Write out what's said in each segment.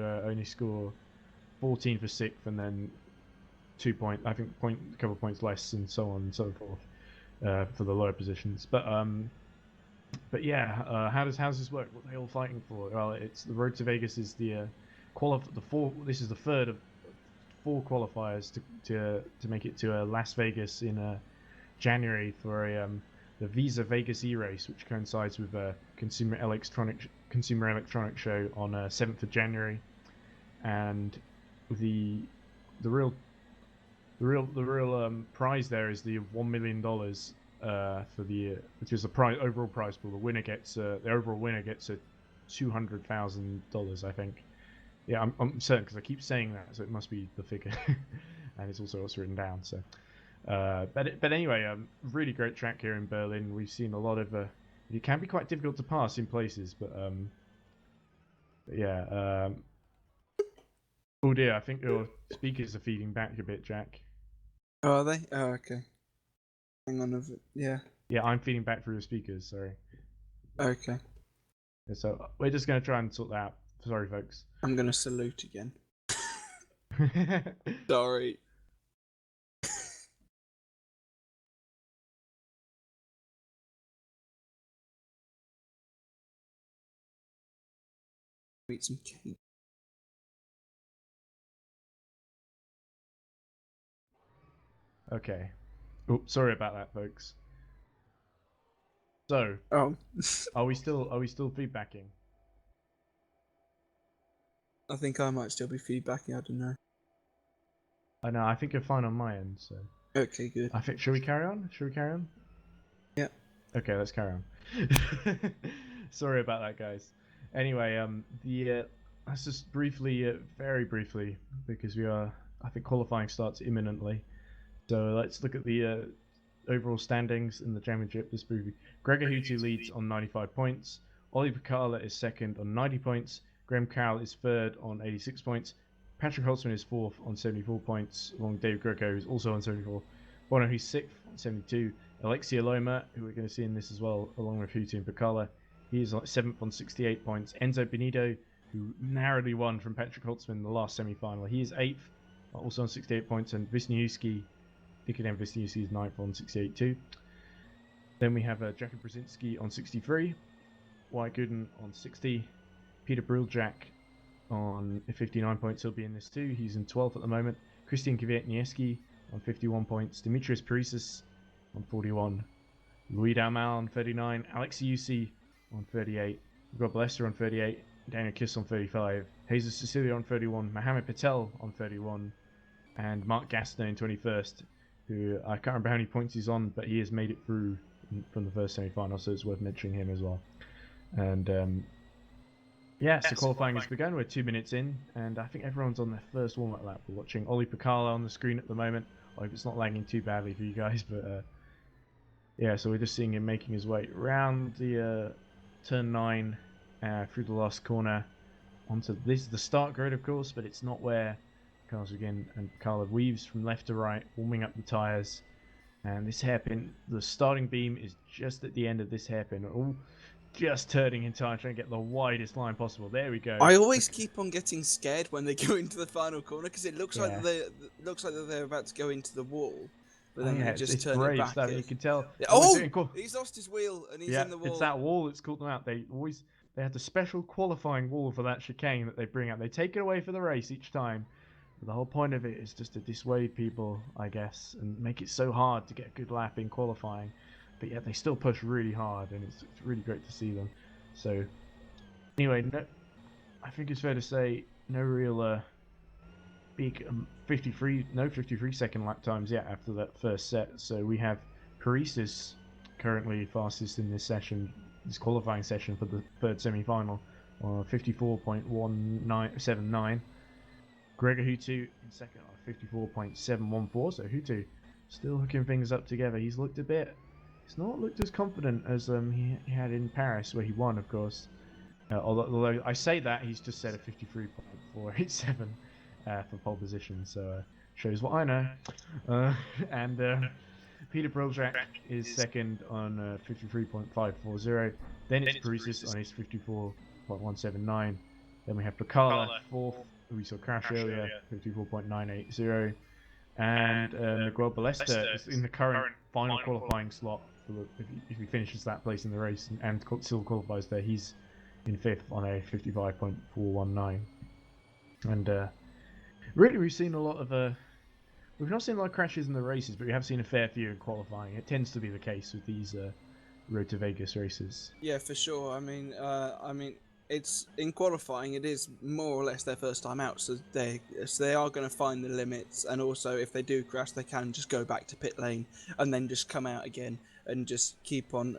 only score 14 for 6th, and then 2 point, I think a couple points less, and so on and so forth for the lower positions. But yeah, how does this work? What are they all fighting for? Well, it's the Road to Vegas is the This is the third of 4 qualifiers to make it to Las Vegas in January for the Visa Vegas eRace, which coincides with a Consumer Electronics Show on 7th of January, and the real prize there is the $1 million for the year, which is the overall prize pool. The overall winner gets a $200,000, I think. Yeah, I'm certain because I keep saying that, so it must be the figure, and it's also what's written down. So, but anyway, really great track here in Berlin. We've seen a lot of. It can be quite difficult to pass in places, but yeah. Oh dear, I think your speakers are feeding back a bit, Jack. Oh, are they? Oh, okay. Hang on yeah. Yeah, I'm feeding back through your speakers. Sorry. Okay. So we're just gonna try and sort that out. Sorry, folks. I'm gonna salute again. Sorry. Eat some cake. Okay. Oh, sorry about that, folks. So, are we still feedbacking? I think I might still be feedbacking. I don't know. I know. I think you're fine on my end. So. Okay, good. I think. Should we carry on? Yeah. Okay, let's carry on. Sorry about that, guys. Anyway, let's just briefly, very briefly, because I think qualifying starts imminently. So let's look at the overall standings in the championship this briefly. Gregor Hutu leads on 95 points. Ollie Picala is second on 90 points. Graham Carroll is third on 86 points. Patrick Holtzman is fourth on 74 points, along with Dave Greco, who's also on 74. Bono, who's sixth on 72. Alexia Loma, who we're going to see in this as well, along with Hutu and Picala, he is seventh on 68 points. Enzo Benito, who narrowly won from Patrick Holtzman in the last semi-final, he is eighth, also on 68 points, and Wisniewski, Nikodem Wisniewski is ninth on 68 too. Then we have Jackie Brzezinski on 63, Wyatt Gooden on 60, Peter Briljak on 59 points, he'll be in this too, he's in 12th at the moment. Christian Kwiatniewski on 51 points, Dimitris Parisas on 41, Louis Dalmal on 39, Alex Yusi on 38, Rob Lester on 38, Daniel Kiss on 35, Jesus Cecilia on 31, Mohamed Patel on 31, and Mark Gaston in 21st, who I can't remember how many points he's on, but he has made it through from the first semi-final, so it's worth mentioning him as well. And yeah, so qualifying has begun. We're 2 minutes in, and I think everyone's on their first warm-up lap. We're watching Ollie Picala on the screen at the moment. I hope it's not lagging too badly for you guys, but yeah, so we're just seeing him making his way around the turn 9 through the last corner onto this is the start grid, of course, but it's not where Carlos again and Picala weaves from left to right, warming up the tyres. And this hairpin, the starting beam is just at the end of this hairpin. All just turning in time, trying to get the widest line possible. There we go. I always keep on getting scared when they go into the final corner because it looks like they're about to go into the wall, but then they just turn it back. Stuff. You can tell. He's lost his wheel and he's in the wall. It's that wall that's caught them out. They had the special qualifying wall for that chicane that they bring out. They take it away for the race each time. But the whole point of it is just to dissuade people, I guess, and make it so hard to get a good lap in qualifying. But yet they still push really hard, and it's really great to see them. So anyway, I think it's fair to say no real big 53 second lap times yet after that first set. So we have Parisas currently fastest in this qualifying session for the third semi-final, 54.1979. Gregor Hutu in second on 54.714. So Hutu still hooking things up together. He's not looked as confident as he had in Paris, where he won, of course. Although I say that, he's just set a 53.487 for pole position, so shows what I know. And Peter Briljak is second on 53.540. Then it's Parisas on his 54.179. Then we have Picala, fourth, who we saw crash earlier, 54.980. And Miguel Ballesta is in the current final qualifying slot. If he finishes that place in the race and still qualifies there, he's in fifth on a 55.419. And really, we've seen a lot of we've not seen a lot of crashes in the races, but we have seen a fair few in qualifying. It tends to be the case with these Road to Vegas races. Yeah, for sure. I mean, it's in qualifying. It is more or less their first time out, so they are going to find the limits. And also, if they do crash, they can just go back to pit lane and then just come out again and just keep on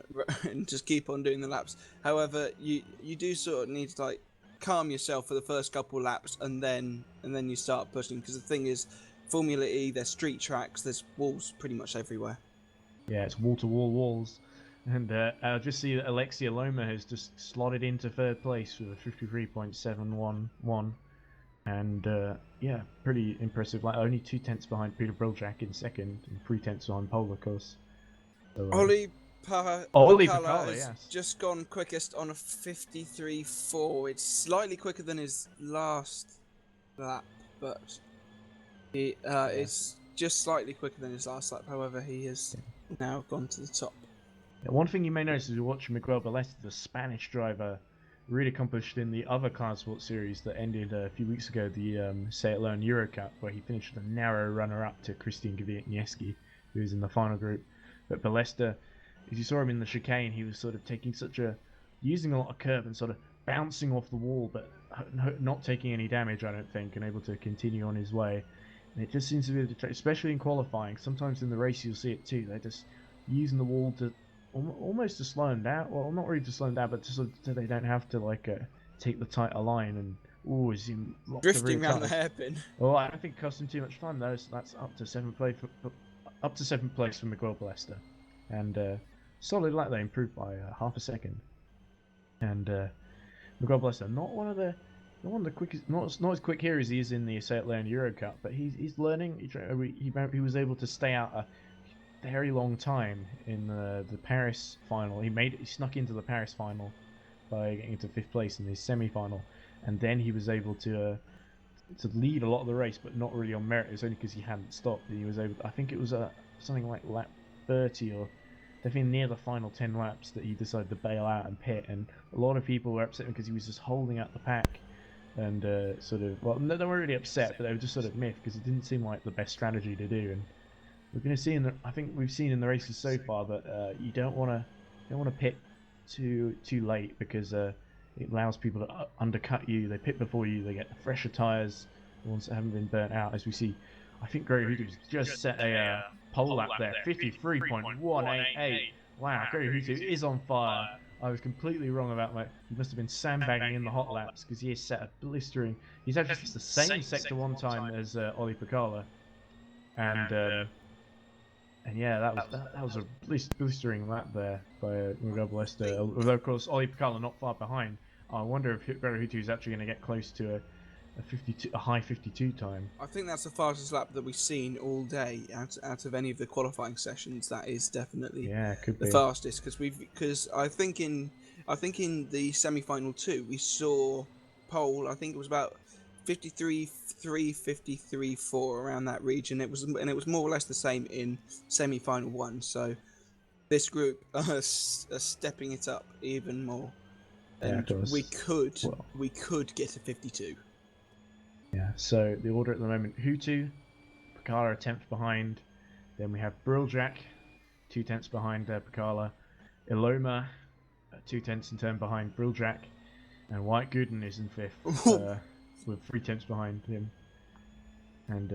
doing the laps. However, you do sort of need to like calm yourself for the first couple laps, and then you start pushing. Because the thing is, Formula E, there's street tracks, there's walls pretty much everywhere. Yeah, it's wall-to-wall walls. And I'll just see that Alexia Loma has just slotted into third place with a 53.711. And yeah, pretty impressive. Like only 2/10 behind Peter Briljak in second, and 3/10 behind Pole, of course. So, Oli Picala has yes. just gone quickest on a 53.4. It's slightly quicker than his last lap, but it's just slightly quicker than his last lap. However, he has now gone to the top. One thing you may notice as you watch Miguel Ballesta, the Spanish driver, really accomplished in the other Car Sport series that ended a few weeks ago, the Say It Alone Euro Cup, where he finished a narrow runner-up to Christian Gwiazdowski, who was in the final group. But Ballesta, as you saw him in the chicane, he was sort of using a lot of curve and sort of bouncing off the wall, but not taking any damage, I don't think, and able to continue on his way. And it just seems to be, especially in qualifying, sometimes in the race you'll see it too, they're just using the wall to almost to slow them down. Well, not really to slow them down, but so they don't have to take the tighter line and is he drifting around the hairpin. Well, I don't think it cost him too much time though. So that's up to seventh place for Miguel Ballesta, and solid lap. They improved by half a second, and Miguel Ballesta not one of the quickest, not as quick here as he is in the Say It Loud Euro Cup, but he's learning. He was able to stay out a very long time in the Paris final. He snuck into the Paris final by getting into fifth place in the semi-final, and then he was able to lead a lot of the race, but not really on merit. It was only because he hadn't stopped. He was able. I think it was something like lap 30 or definitely near the final 10 laps that he decided to bail out and pit. And a lot of people were upset because he was just holding up the pack and sort of. Well, no, they weren't really upset, but they were just sort of miffed because it didn't seem like the best strategy to do. And we're going to see I think we've seen in the races so far that you don't want to pit too late because it allows people to undercut you. They pit before you. They get fresher tires, the ones that haven't been burnt out. As we see, I think Gregory Hutu's just set a pole lap there, 53.188. Wow, Gregory Hutu is on fire. I was completely wrong about that. He must have been sandbagging in the hot laps because he has set a blistering. He's actually the same sector 1 time as Oli Picala, and yeah, that was a blistering lap there by Miguel Ballesta. Although of course Oli Picala not far behind. I wonder if Gregory Hutu is actually going to get close to a high 52 time. I think that's the fastest lap that we've seen all day out of any of the qualifying sessions. That is definitely the fastest because I think in the semi-final 2 we saw pole. I think it was about 53.3, 53.4 around that region. It was more or less the same in semi-final 1. So this group are stepping it up even more, and we could get a 52. Yeah. So the order at the moment: Hutu, Picala are 10th behind. Then we have Briljak, 2/10 behind Picala. Iloma, 2/10 in turn behind Briljak, and White Gooden is in 5th. With 3/10 behind him, and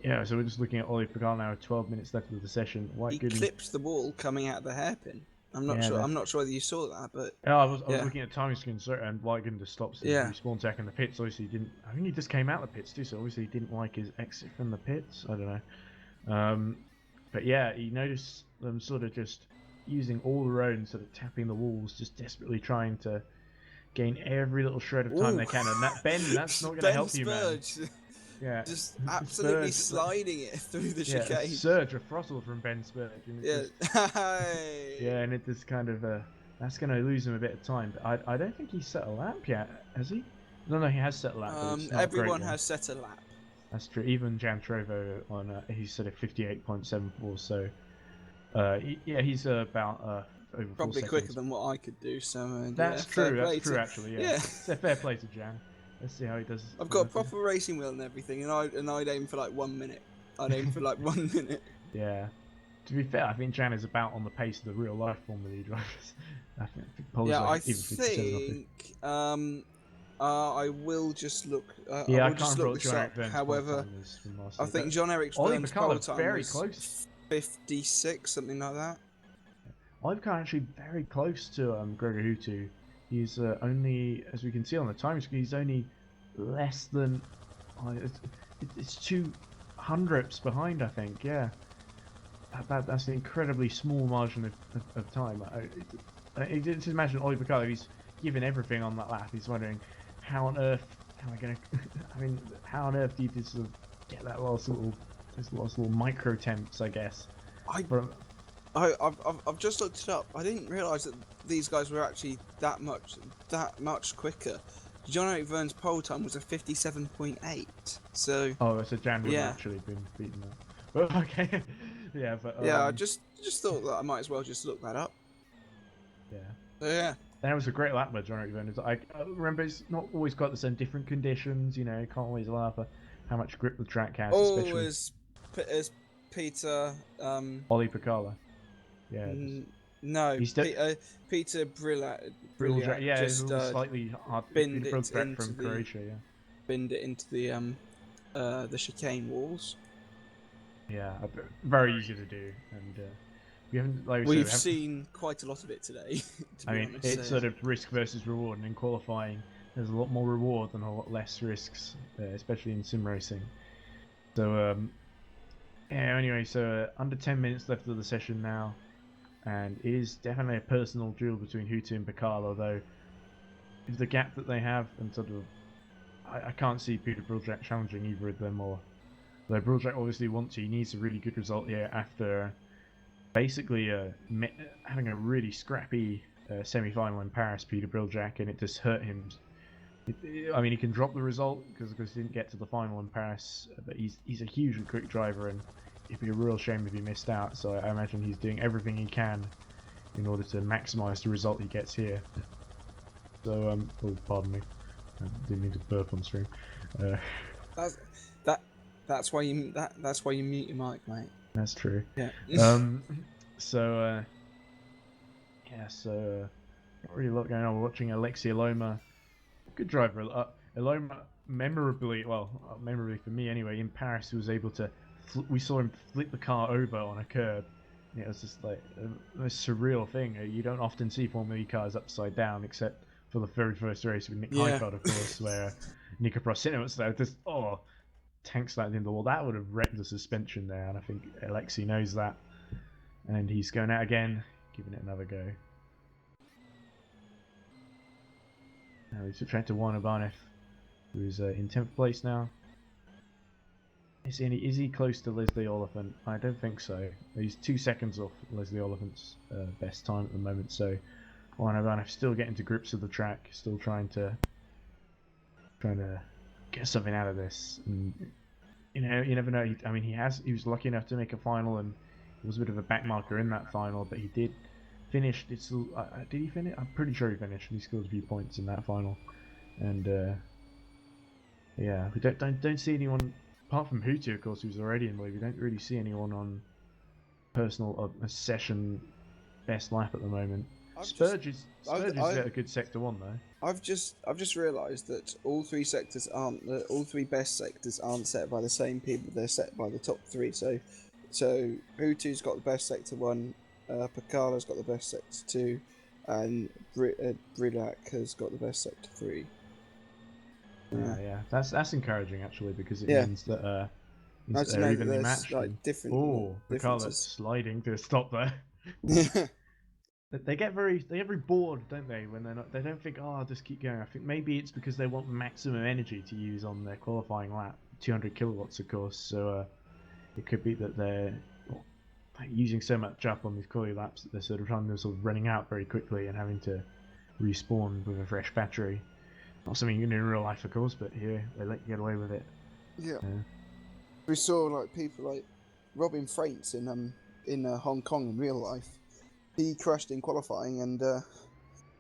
yeah, so we're just looking at Oli Picala now. 12 minutes left of the session. He clipped the wall coming out of the hairpin. I'm not sure. I'm not sure whether you saw that, but I was looking at the timing screen, and White Gooden just stops and respawns back in the pits. Obviously, he didn't. I think he just came out of the pits too, so obviously he didn't like his exit from the pits. I don't know, but yeah, he noticed them sort of just using all the road and sort of tapping the walls, just desperately trying to gain every little shred of time they can, and that's not going to help you, man. Yeah, just absolutely sliding it through the chicane. Surge, a throttle from Ben Spurge. And it just kind of that's going to lose him a bit of time. But I don't think he's set a lap yet, has he? No, he has set a lap, but it's not Everyone a great has set a lap. That's true. Even Jan Trovo on he said a 58.74. So yeah, he's about over Probably 4 quicker seconds. than what I could do. So That's yeah, true. That's true. Actually, yeah. Yeah. It's a fair play to Jan. Let's see how he does. I've got a proper racing wheel and everything, and I'd aim for like 1 minute. I'd aim for like 1 minute. Yeah. To be fair, I think Jan is about on the pace of the real life Formula E drivers. I think Paul's Yeah, like I even 57 think I will just look. Yeah, I I will just can't look remember what this John-Eric up. Verne's pole However, time is from last I year. think John-Eric Ollie Verne's pole Bacala time very was close. 56, something like that. Ollie Bacala actually very close to Gregor Hutu. He's only, as we can see on the time screen, he's only less than. It's 200ths behind, I think. Yeah, that's an incredibly small margin of time. Just imagine Ollie Bacala. He's given everything on that lap. He's wondering, how on earth am I gonna? I mean, how on earth do you just sort of get that those last little micro temps? I guess. I've just looked it up. I didn't realise that these guys were actually that much quicker. John-Eric Verne's pole time was a 57.8. So. Oh, so Jan wouldn't Yeah. actually been beaten that. Well, okay. Yeah, but Yeah, I just thought that I might as well just look that up. Yeah. So yeah. That was a great lap by John-Eric Verne. I remember it's not always got the same different conditions. You know, you can't always allow for how much grip the track has, especially. As Peter. Ollie Bacala. Yeah. No, Peter Brillat. Yeah, just it's slightly hard. Binned it into from Croatia. Yeah. Binned it into the chicane walls. Yeah, very easy to do, and we haven't. Like we've seen quite a lot of it today. To be honest, it's sort of risk versus reward, and in qualifying, there's a lot more reward and a lot less risks, especially in sim racing. So yeah. Anyway, so under 10 minutes left of the session now, and it is definitely a personal duel between Hutu and Bacala. Although, if the gap that they have, and sort of, I can't see Peter Briljak challenging either of them. Or though Briljak obviously wants to, he needs a really good result here after basically having a really scrappy semi-final in Paris, Peter Briljak, and it just hurt him. I mean, he can drop the result because he didn't get to the final in Paris, but he's a hugely quick driver, and it'd be a real shame if he missed out. So I imagine he's doing everything he can in order to maximise the result he gets here. So oh, pardon me, I didn't mean to burp on stream. That's why you mute your mic, mate. That's true. Yeah. So not really a lot going on. We're watching Alexei Iloma, good driver. Iloma memorably for me anyway, in Paris he was able to. We saw him flip the car over on a curb. It was just like a surreal thing. You don't often see Formula E cars upside down, except for the very first race with Nick Heidfeld, of course, where Nico Prosino was there. Just tank slammed into the wall. That would have wrecked the suspension there, and I think Alexei knows that. And he's going out again, giving it another go. Now he's trying to warn Ibanez, who's in 10th place now. Is he close to Leslie Oliphant? I don't think so. He's 2 seconds off Leslie Oliphant's best time at the moment. So Juan Ibanez still getting to grips with the track, still trying to get something out of this. And you never know. He was lucky enough to make a final, and it was a bit of a backmarker in that final, but he did finish. Did he finish? I'm pretty sure he finished, and he scored a few points in that final. And yeah, we don't see anyone apart from Hutu, of course, who's already in the league. We don't really see anyone on personal session best lap at the moment. Spurge's got a good sector 1 though. I've just realised that all three best sectors aren't set by the same people. They're set by the top 3. So Hutu's got the best sector 1, Bacala's got the best sector 2, and Briljak has got the best sector 3. Yeah, that's encouraging actually, because it means that they're evenly matched. Like different. Oh, Bacala's sliding to a stop there. They get very bored, don't they? When they don't think, I'll just keep going. I think maybe it's because they want maximum energy to use on their qualifying lap, 200 kilowatts, of course. So it could be that they're using so much up on these quality laps that they're sort of running out very quickly and having to respawn with a fresh battery. Not something you can do in real life, of course, but here they let you get away with it. Yeah. We saw like people like Robin Fraintz in Hong Kong in real life. He crashed in qualifying, and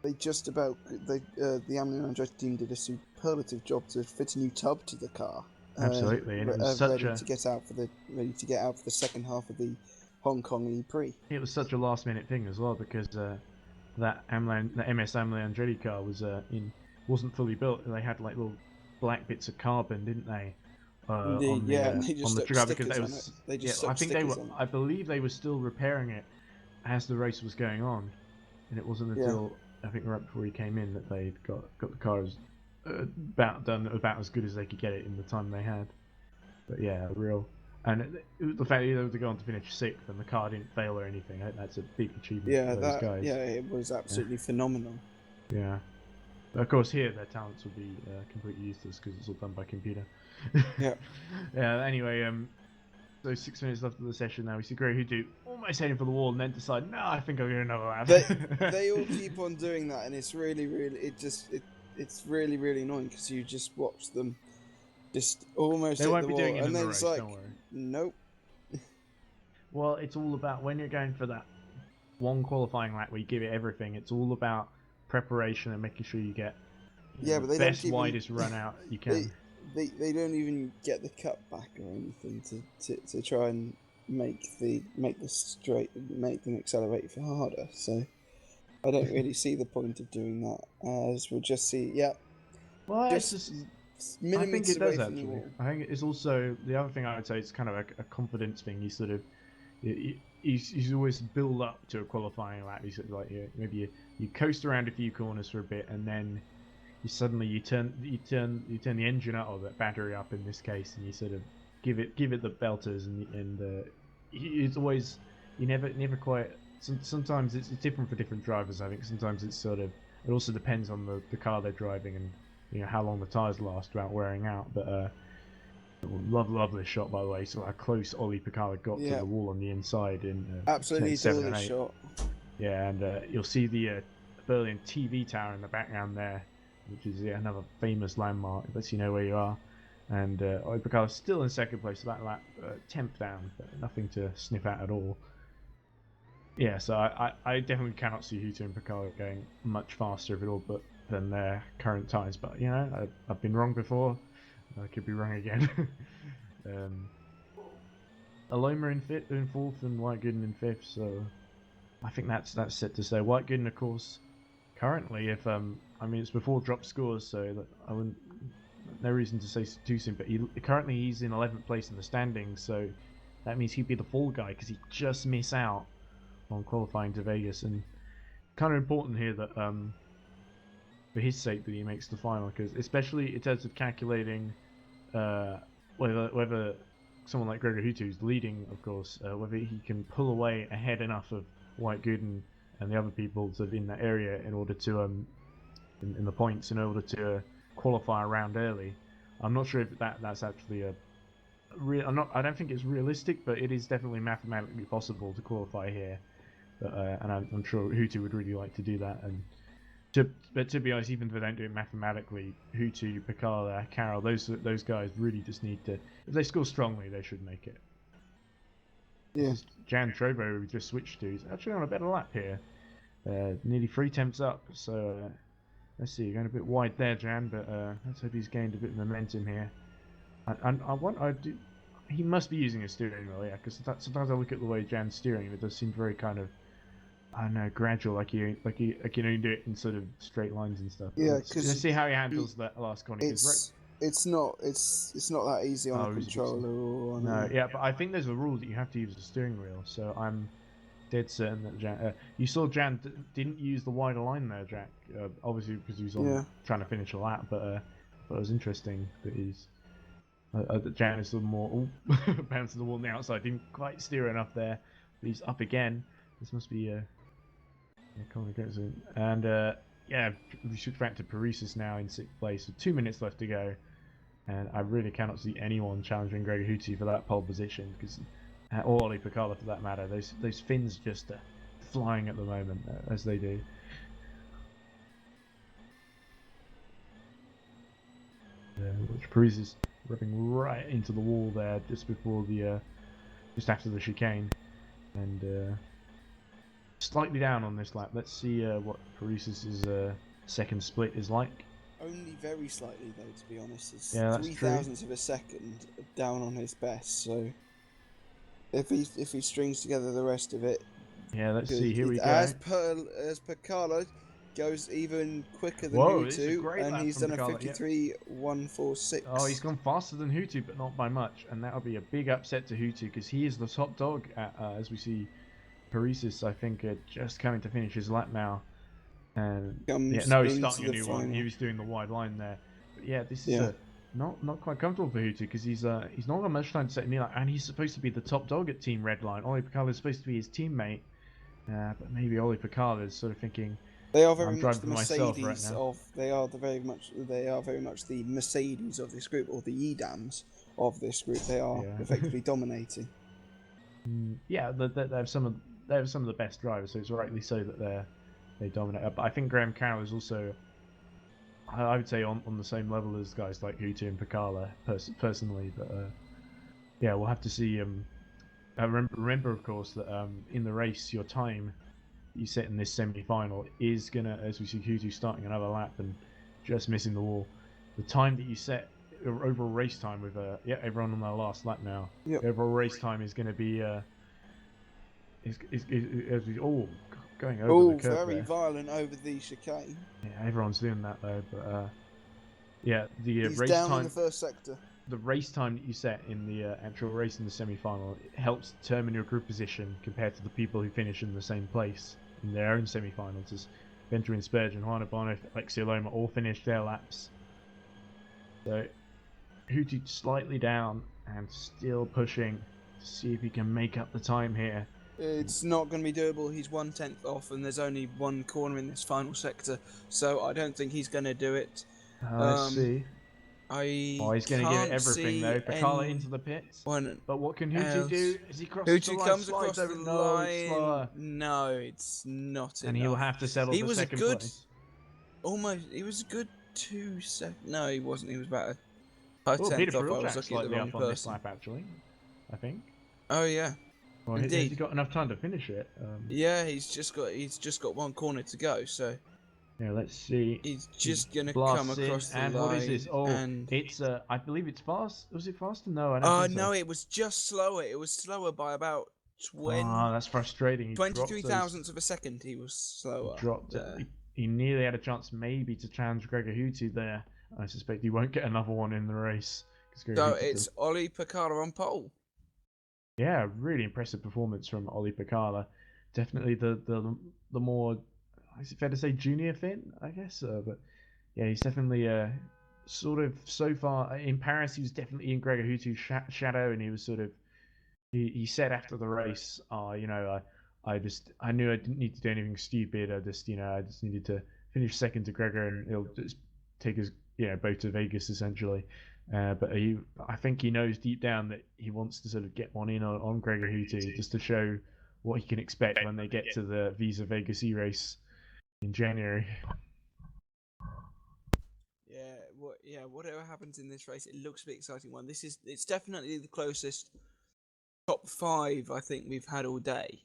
they just about the Emilion Andretti team did a superlative job to fit a new tub to the car. Absolutely, and it was such ready to get out for the second half of the Hong Kong E-Prix. It was such a last-minute thing as well, because the MS Emilion Andretti car wasn't fully built. They had like little black bits of carbon, didn't they? Indeed, and they just stuck stickers on it. They just stuck stickers on it. I believe they were still repairing it as the race was going on, and it wasn't until I think right before he came in that they got the cars about as good as they could get it in the time they had. But yeah, and the fact that they were to go on to finish 6th and the car didn't fail or anything, that's a big achievement for those guys. Yeah, it was absolutely phenomenal. Yeah. But of course, here their talents will be completely useless because it's all done by computer. Yeah. Yeah. Anyway, so 6 minutes left of the session now. We see Greg Hutu almost heading for the wall and then decide, no, I think I'll get another lap. They all keep on doing that, and it's really it's really annoying because you just watch them just almost hit the wall, and then it's like, nope. Well, it's all about when you're going for that one qualifying lap where you give it everything. It's all about preparation and making sure you get but they best don't widest run out you can. They don't even get the cut back or anything to try and make them accelerate for harder. So I don't really see the point of doing that, as we'll just see. Yeah. Well, I think it does actually. I think it's also the other thing I would say. It's kind of a confidence thing. You sort of he's always build up to a qualifying lap. He's sort of like maybe you coast around a few corners for a bit, and then you suddenly turn the engine up, or the battery up in this case, and you sort of give it the belters, and it's always you never quite. Sometimes it's different for different drivers. I think sometimes it's sort of it also depends on the car they're driving and how long the tires last without wearing out. But love this shot, by the way. So how close Ollie Picard got to the wall on the inside in absolutely 7 and 8. Shot. Yeah, and you'll see the Berlin TV tower in the background there, which is another famous landmark. It lets you know where you are. And Ollie Picard is still in second place, so that lap 10th down, but nothing to sniff at all. Yeah, so I definitely cannot see Hutu and Picard going much faster, if at all, than their current times. But I've been wrong before. I could be wrong again. Aloma in 4th and Whitegooden in 5th, so I think that's set to stay. Whitegooden, of course, currently, if it's before drop scores, so I wouldn't. No reason to say too soon, but currently he's in 11th place in the standings, so that means he'd be the fall guy because he'd just miss out on qualifying to Vegas, and kind of important here that for his sake that he makes the final, because especially in terms of calculating whether someone like Gregor Hutu, who's leading, of course, whether he can pull away ahead enough of Whitegooden and the other people sort of in that area in order to in the points in order to qualify a round early. I'm not sure if that's actually I don't think it's realistic, but it is definitely mathematically possible to qualify here. But and I'm sure Hutu would really like to do that. But to be honest, even if they don't do it mathematically, Hutu, Picard, Carroll, those guys really just need to. If they score strongly, they should make it. Yeah. Jan Trovo, we just switched to, is actually on a better lap here. Nearly 3 temps up. So let's see, going a bit wide there, Jan. But let's hope he's gained a bit of momentum here. He must be using a steering wheel, yeah. Because sometimes I look at the way Jan's steering, and it does seem very kind of. I don't know, gradual, like you only do it in sort of straight lines and stuff. Yeah, because let's see how he handles that last corner. It's not that easy on a controller or on. No, yeah, but I think there's a rule that you have to use a steering wheel. So I'm dead certain that Jan. You saw Jan didn't use the wider line there, Jack. Obviously because he was trying to finish a lap, but it was interesting that he's. That Jan is a little more bouncing the wall on the outside. Didn't quite steer enough there. But he's up again. This must be and we switch back to Parisas now in 6th place with 2 minutes left to go, and I really cannot see anyone challenging Gregor Hutu for that pole position, because or Ollie Picard for that matter. Those Finns just flying at the moment as they do. Paris ripping right into the wall there just before the just after the chicane, and slightly down on this lap. Let's see what Paris's second split is like. Only very slightly, though, to be honest. It's Yeah, that's 0.003 of a second down on his best. So if he strings together the rest of it, yeah, let's see. Here we go. As per Carlo, goes even quicker than Whoa, this is a Hutu, great and lap he's from done a Picard, 53.146. Oh, he's gone faster than Hutu, but not by much, and that'll be a big upset to Hutu because he is the top dog. As we see, Paris, I think, just coming to finish his lap now. And yeah, no, he's starting a new one. He was doing the wide line there. But yeah, this is not quite comfortable for Hutu because he's not got much time to set a new lap, and he's supposed to be the top dog at Team Redline. Oli Picard is supposed to be his teammate, but maybe Oli Picard is sort of thinking, they are very much the Mercedes right of. They are very much the Mercedes of this group, or the Edams of this group. They are effectively dominating. Yeah, they have some of the best drivers, so it's rightly so that they dominate. But I think Graham Carroll is also, I would say, on the same level as guys like Hutu and Picala personally. But yeah, we'll have to see. Remember, of course, that in the race, your time you set in this semi-final is gonna, as we see Hutu starting another lap and just missing the wall. The time that you set, overall race time with everyone on their last lap now. Yep. The overall race time is going to be going over the curve very there. violent over the chicane. Yeah, everyone's doing that though, but yeah, he's race down time in the first sector. The race time that you set in the actual race in the semi-final helps determine your group position compared to the people who finish in the same place in their own semi-finals. As Benjamin Spurgeon, Juan Bono, Alexia Loma all finished their laps. So Hutu slightly down and still pushing to see if he can make up the time here. It's not going to be doable. He's 1/10 off, and there's only one corner in this final sector, so I don't think he's going to do it. Let's see. He's going to give it everything though. Picala into the pits. But what can Hutu do? As he crosses the line, comes across the line. No, it's not and enough. He'll have to settle for second place. He was a good 2 seconds. No, he wasn't. He was about a 10th off. I was looking at the wrong person. On this lap, actually, I think. Oh yeah. Well, indeed. Has he got enough time to finish it? Yeah, he's just got one corner to go. So. Yeah, let's see. He's just gonna come across the line. And what is this? Oh, it's I believe it's fast. Was it faster? No, I don't think so. No, it was just slower. It was slower by about 20. Oh, that's frustrating. 23 thousandths of a second. He was slower. He dropped it. He nearly had a chance, maybe, to challenge Gregor Hutu there. I suspect he won't get another one in the race. So it's Oli Picala on pole. Yeah, really impressive performance from Oli Picala. Definitely the more, is it fair to say, junior Finn, I guess? But yeah, he's definitely sort of, so far in Paris, he was definitely in Gregor Hutu's shadow, and he was sort of, he said after the race, I knew I didn't need to do anything stupid. I just needed to finish second to Gregor, and he'll just take his boat to Vegas essentially. But I think he knows deep down that he wants to sort of get one in on Gregor Hutu just to show what he can expect when they get to the Visa Vegas eRace in January. Whatever happens in this race, it looks a bit exciting one. It's definitely the closest top 5 I think we've had all day.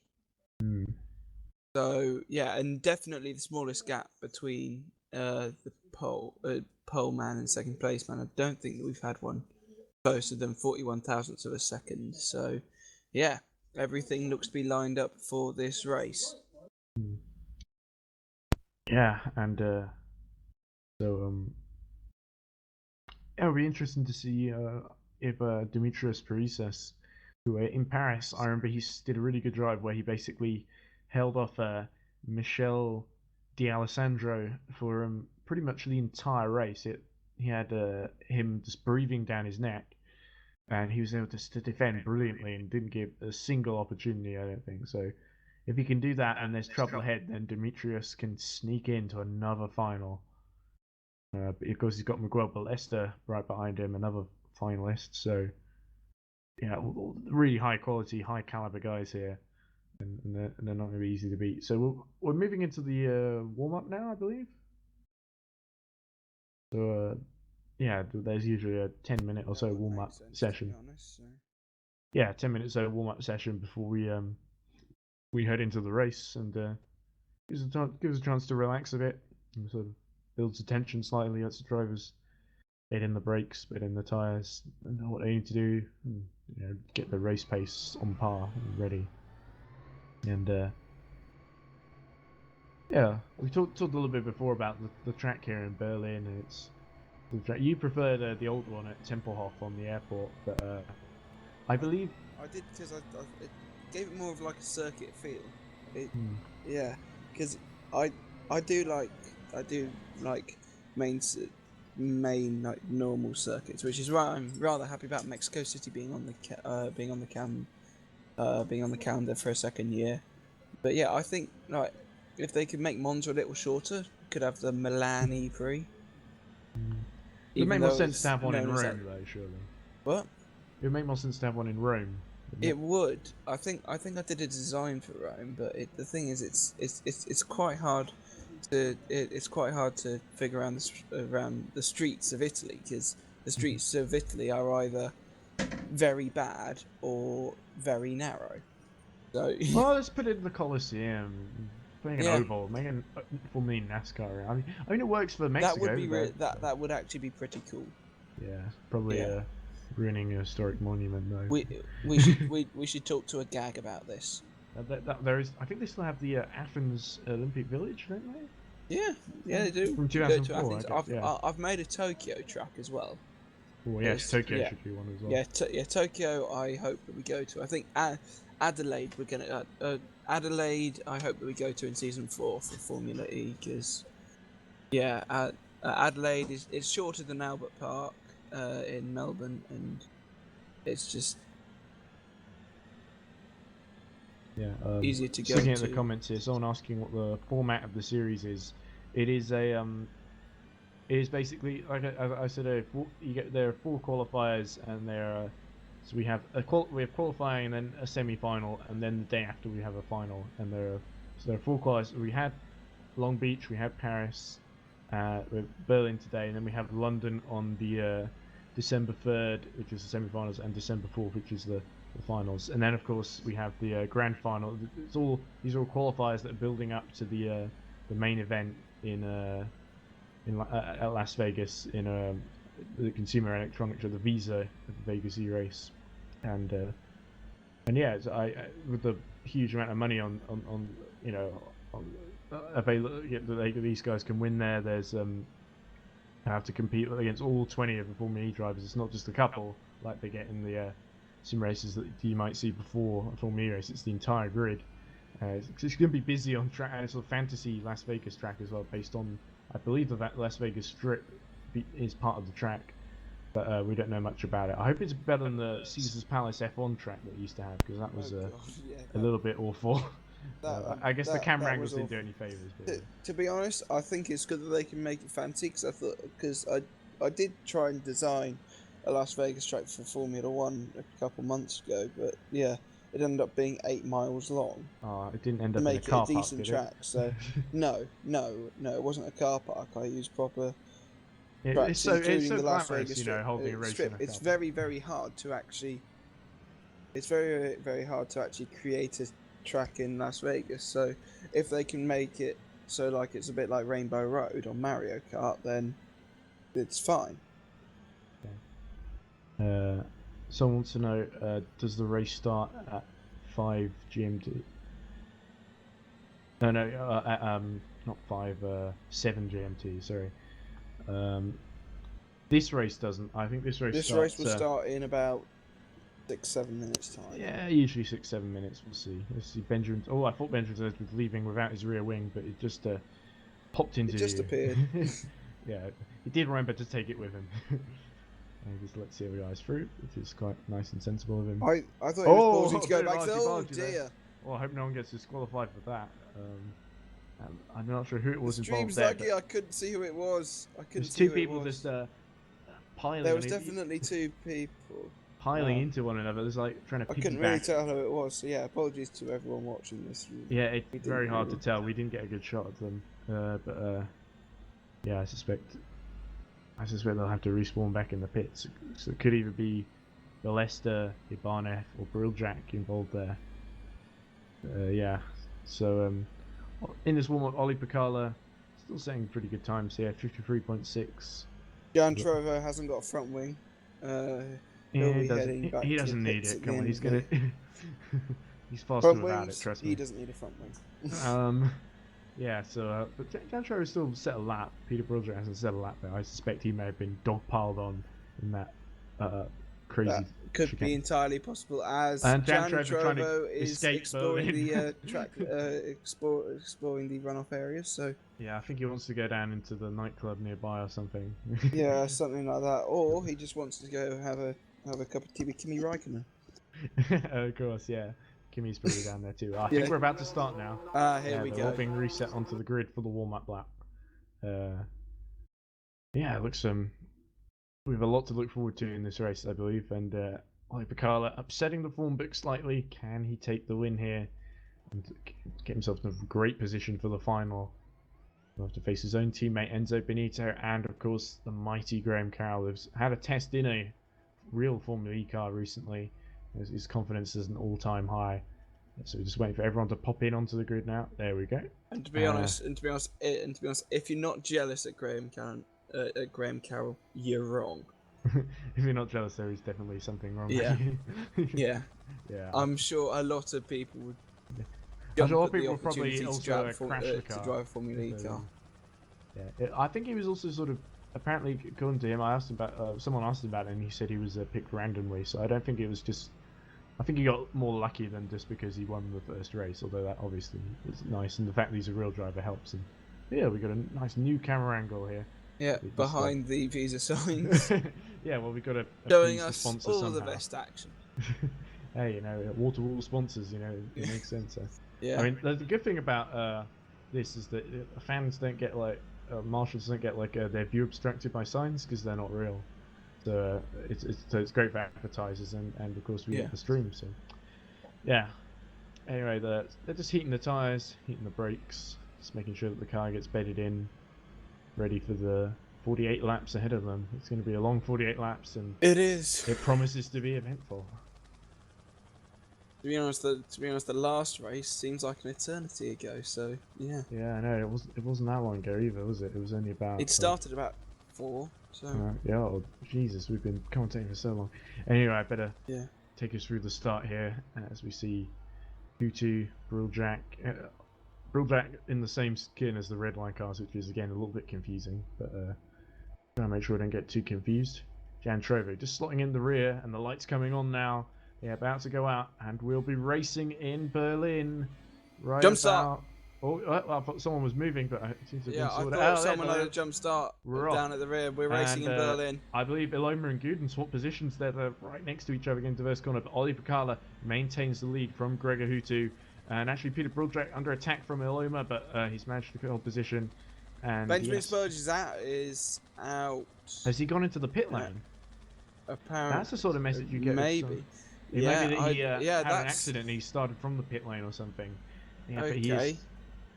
So yeah, and definitely the smallest gap between the pole man and second place man. I don't think that we've had one closer than 41 thousandths of a second. So yeah, everything looks to be lined up for this race. Yeah, and it'll be interesting to see if Dimitrios Parisas, who in Paris, I remember he did a really good drive where he basically held off Michel D'Alessandro for pretty much the entire race. He had him just breathing down his neck, and he was able to defend brilliantly and didn't give a single opportunity, I don't think. So if he can do that and there's trouble ahead, then Dimitrios can sneak into another final. But of course he's got Miguel Ballesta right behind him, another finalist. So yeah, really high quality, high caliber guys here, and they're not going to be easy to beat. So we're moving into the warm up now, I believe. So yeah, there's usually a 10-minute or so warm-up session. Yeah, 10 minutes of warm-up session before we head into the race, and gives us a chance to relax a bit and sort of builds the tension slightly. Lets the drivers bed in the brakes, bed in the tires, and know what they need to do, and, get the race pace on par and ready. And yeah, we talked a little bit before about the track here in Berlin, and it's the track. You prefer the old one at Tempelhof on the airport, but I believe I did, because it gave it more of like a circuit feel. Yeah, because I do like main like normal circuits, which is why I'm rather happy about Mexico City being on the calendar for a second year. But yeah, I think like if they could make Monza a little shorter, could have the Milan Prix. It would make more sense to have one in Rome, though, surely. What? It would make more sense to have one in Rome. It would. I think I did a design for Rome, but the thing is, it's quite hard to figure around the streets of Italy, because the streets of Italy are either very bad or very narrow. So well, let's put it in the Colosseum. Make an oval, make an Formula NASCAR. I mean, it works for Mexico. That would be that would actually be pretty cool. Yeah, probably ruining a historic monument though. We should talk to a gag about this. There is. I think they still have the Athens Olympic Village, don't they? Yeah, they do. From 2004. I've made a Tokyo track as well. Oh yes, Tokyo should be one as well. Yeah, Tokyo. I hope that we go to. I think Adelaide. We're gonna Adelaide. I hope that we go to in season 4 for Formula E, because Adelaide is shorter than Albert Park in Melbourne, and it's just easier to go to. Looking at the comments here, someone asking what the format of the series is. It is a it is basically, like I said, there are 4 qualifiers, and so we have qualifying, and then a semi-final, and then the day after we have a final, and there are 4 qualifiers. We had Long Beach, we had Paris, with Berlin today, and then we have London on the December 3rd, which is the semi-finals, and December 4th, which is the finals. And then of course we have the grand final. These are all qualifiers that are building up to the main event at Las Vegas in the Consumer Electronics, or the Visa Vegas eRace, and yeah, with the huge amount of money on available, these guys can win there. There's have to compete against all 20 of the Formula E drivers. It's not just a couple like they get in the sim races that you might see before a Formula E race. It's the entire grid. It's going to be busy on track, and it's a fantasy Las Vegas track as well, based on, I believe, that Las Vegas Strip is part of the track, but we don't know much about it. I hope it's better than the Caesar's Palace F1 track that we used to have, because that was a little bit awful. I guess the camera angles didn't do any favours. To be honest, I think it's good that they can make it fancy, because I did try and design a Las Vegas track for Formula 1 a couple months ago, but yeah, it ended up being 8 miles long. It didn't end up in a car park, to make it a decent track. So no, it wasn't a car park. I used proper tracks, including the Las Vegas Strip. Holding a race in a car It's very, very hard to actually. It's very, very hard to actually create a track in Las Vegas. So if they can make it so like it's a bit like Rainbow Road on Mario Kart, then it's fine. Someone wants to know, does the race start at 5 GMT? No, not 5, 7 GMT, sorry. This race doesn't. I think this race will start in about 6-7 minutes time. Yeah, usually 6-7 minutes. We'll see. Let's see. Benjamin. Oh, I thought Benjamin was leaving without his rear wing, but it just popped into. It just appeared. Yeah, he did remember to take it with him. And just let see how he eyes through, which is quite nice and sensible of him. I thought he was pausing to go back. Oh dear. Well, I hope no one gets disqualified for that. I'm not sure who it was involved there. Lucky I couldn't see who it was. There's 2 people just piling. There was definitely 2 people piling into one another. There's like trying to. I couldn't really tell who it was. So yeah, apologies to everyone watching this. Yeah, it's very hard to tell. We didn't get a good shot of them, but yeah, I suspect. I suspect they'll have to respawn back in the pits. So it could either be Balesta, Ibanez, or Briljak involved there. Yeah. So in this warm-up, Ollie Picala still setting pretty good times here, 53.6. Jan Trovo hasn't got a front wing. He doesn't need it. Come on, he's gonna. He's faster without it. Trust me. He doesn't need a front wing. Yeah. So, but Jan Trovo still set a lap. Peter Briljak hasn't set a lap there. I suspect he may have been dogpiled on in that crazy. That could be entirely possible, as and Jan Trovo is exploring Berlin. the track, exploring the runoff areas. So yeah, I think he wants to go down into the nightclub nearby or something. Yeah, something like that, or he just wants to go have a cup of tea with Kimi Räikkönen. Of course, yeah. Kimmy's probably down there too. I think we're about to start now. Here we go. All being reset onto the grid for the warm-up lap. Yeah, it looks we have a lot to look forward to in this race, I believe, and Ollie Picala upsetting the form book slightly. Can he take the win here and get himself in a great position for the final? He'll have to face his own teammate Enzo Benito and, of course, the mighty Graham Carroll, who's had a test in a real Formula E car recently. His confidence is an all-time high. So we're just waiting for everyone to pop in onto the grid now. There we go. And to be honest, if you're not jealous at Graham Carroll, you're wrong. If you're not jealous, there is definitely something wrong. Yeah. With you. Yeah. I'm sure a lot of people would. A lot of people probably also crash the car to drive a Formula E car. Yeah, I think he was also sort of, apparently, according to him, I asked him about someone asked him about it, and he said he was picked randomly. So I don't think it was just. I think he got more lucky than just because he won the first race, although that obviously is nice, and the fact that he's a real driver helps him. Yeah, we got a nice new camera angle here. Yeah, behind the visa signs. Yeah, well, we got a showing us all somehow. the best action. Hey, you know, wall-to-wall sponsors, you know, it makes sense. Yeah. I mean, the good thing about this is that fans don't get marshals don't get their view obstructed by signs because they're not real. So it's great for advertisers and of course we get the stream. So yeah. Anyway, they're just heating the tires, heating the brakes, just making sure that the car gets bedded in, ready for the 48 laps ahead of them. It's going to be a long 48 laps, and it is. It promises to be eventful. To be honest, the last race seems like an eternity ago. So yeah. Yeah, I know it wasn't that long ago either, was it? It was only about. It started about 4. So. Yeah. Oh, Jesus, we've been commentating for so long. Anyway, I better take us through the start here as we see Hutu, Briljak in the same skin as the red line cars, which is again a little bit confusing, but trying to make sure I don't get too confused. Jan Trovo just slotting in the rear, and the lights coming on now. Yeah, about to go out, and we'll be racing in Berlin. Right. Jump start. Oh, I thought someone was moving, but it seems to have been sorted I thought out. someone had a jump start down at the rear. We're racing in Berlin. I believe Iloma and Guden swap positions. They're right next to each other against the first corner, but Ollie Picala maintains the lead from Gregor Hutu. And actually, Peter Briljak under attack from Iloma, but he's managed to hold position. And Benjamin Spurge is out. Has he gone into the pit lane? Apparently. That's the sort of message you get. Maybe. Maybe that he had an accident and he started from the pit lane or something. Yeah, okay.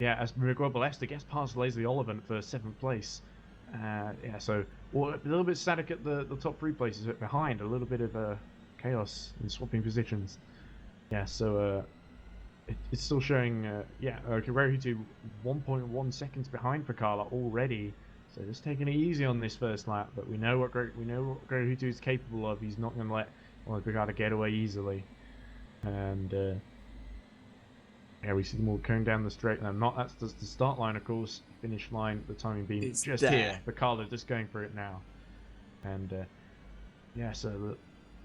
As Miguel Balesta gets past Leslie Oliphant for 7th place. So a little bit static at the top 3 places, but behind a little bit of chaos in swapping positions. Yeah, so it's still showing. Hutu 1.1 seconds behind Picala already. So just taking it easy on this first lap, but we know what Gregor Hutu is capable of. He's not going to let Picala get away easily, and. We see them all going down the straight line. That's the start line, of course. Finish line, the timing being it's just there. Here. Picala just going for it now. And so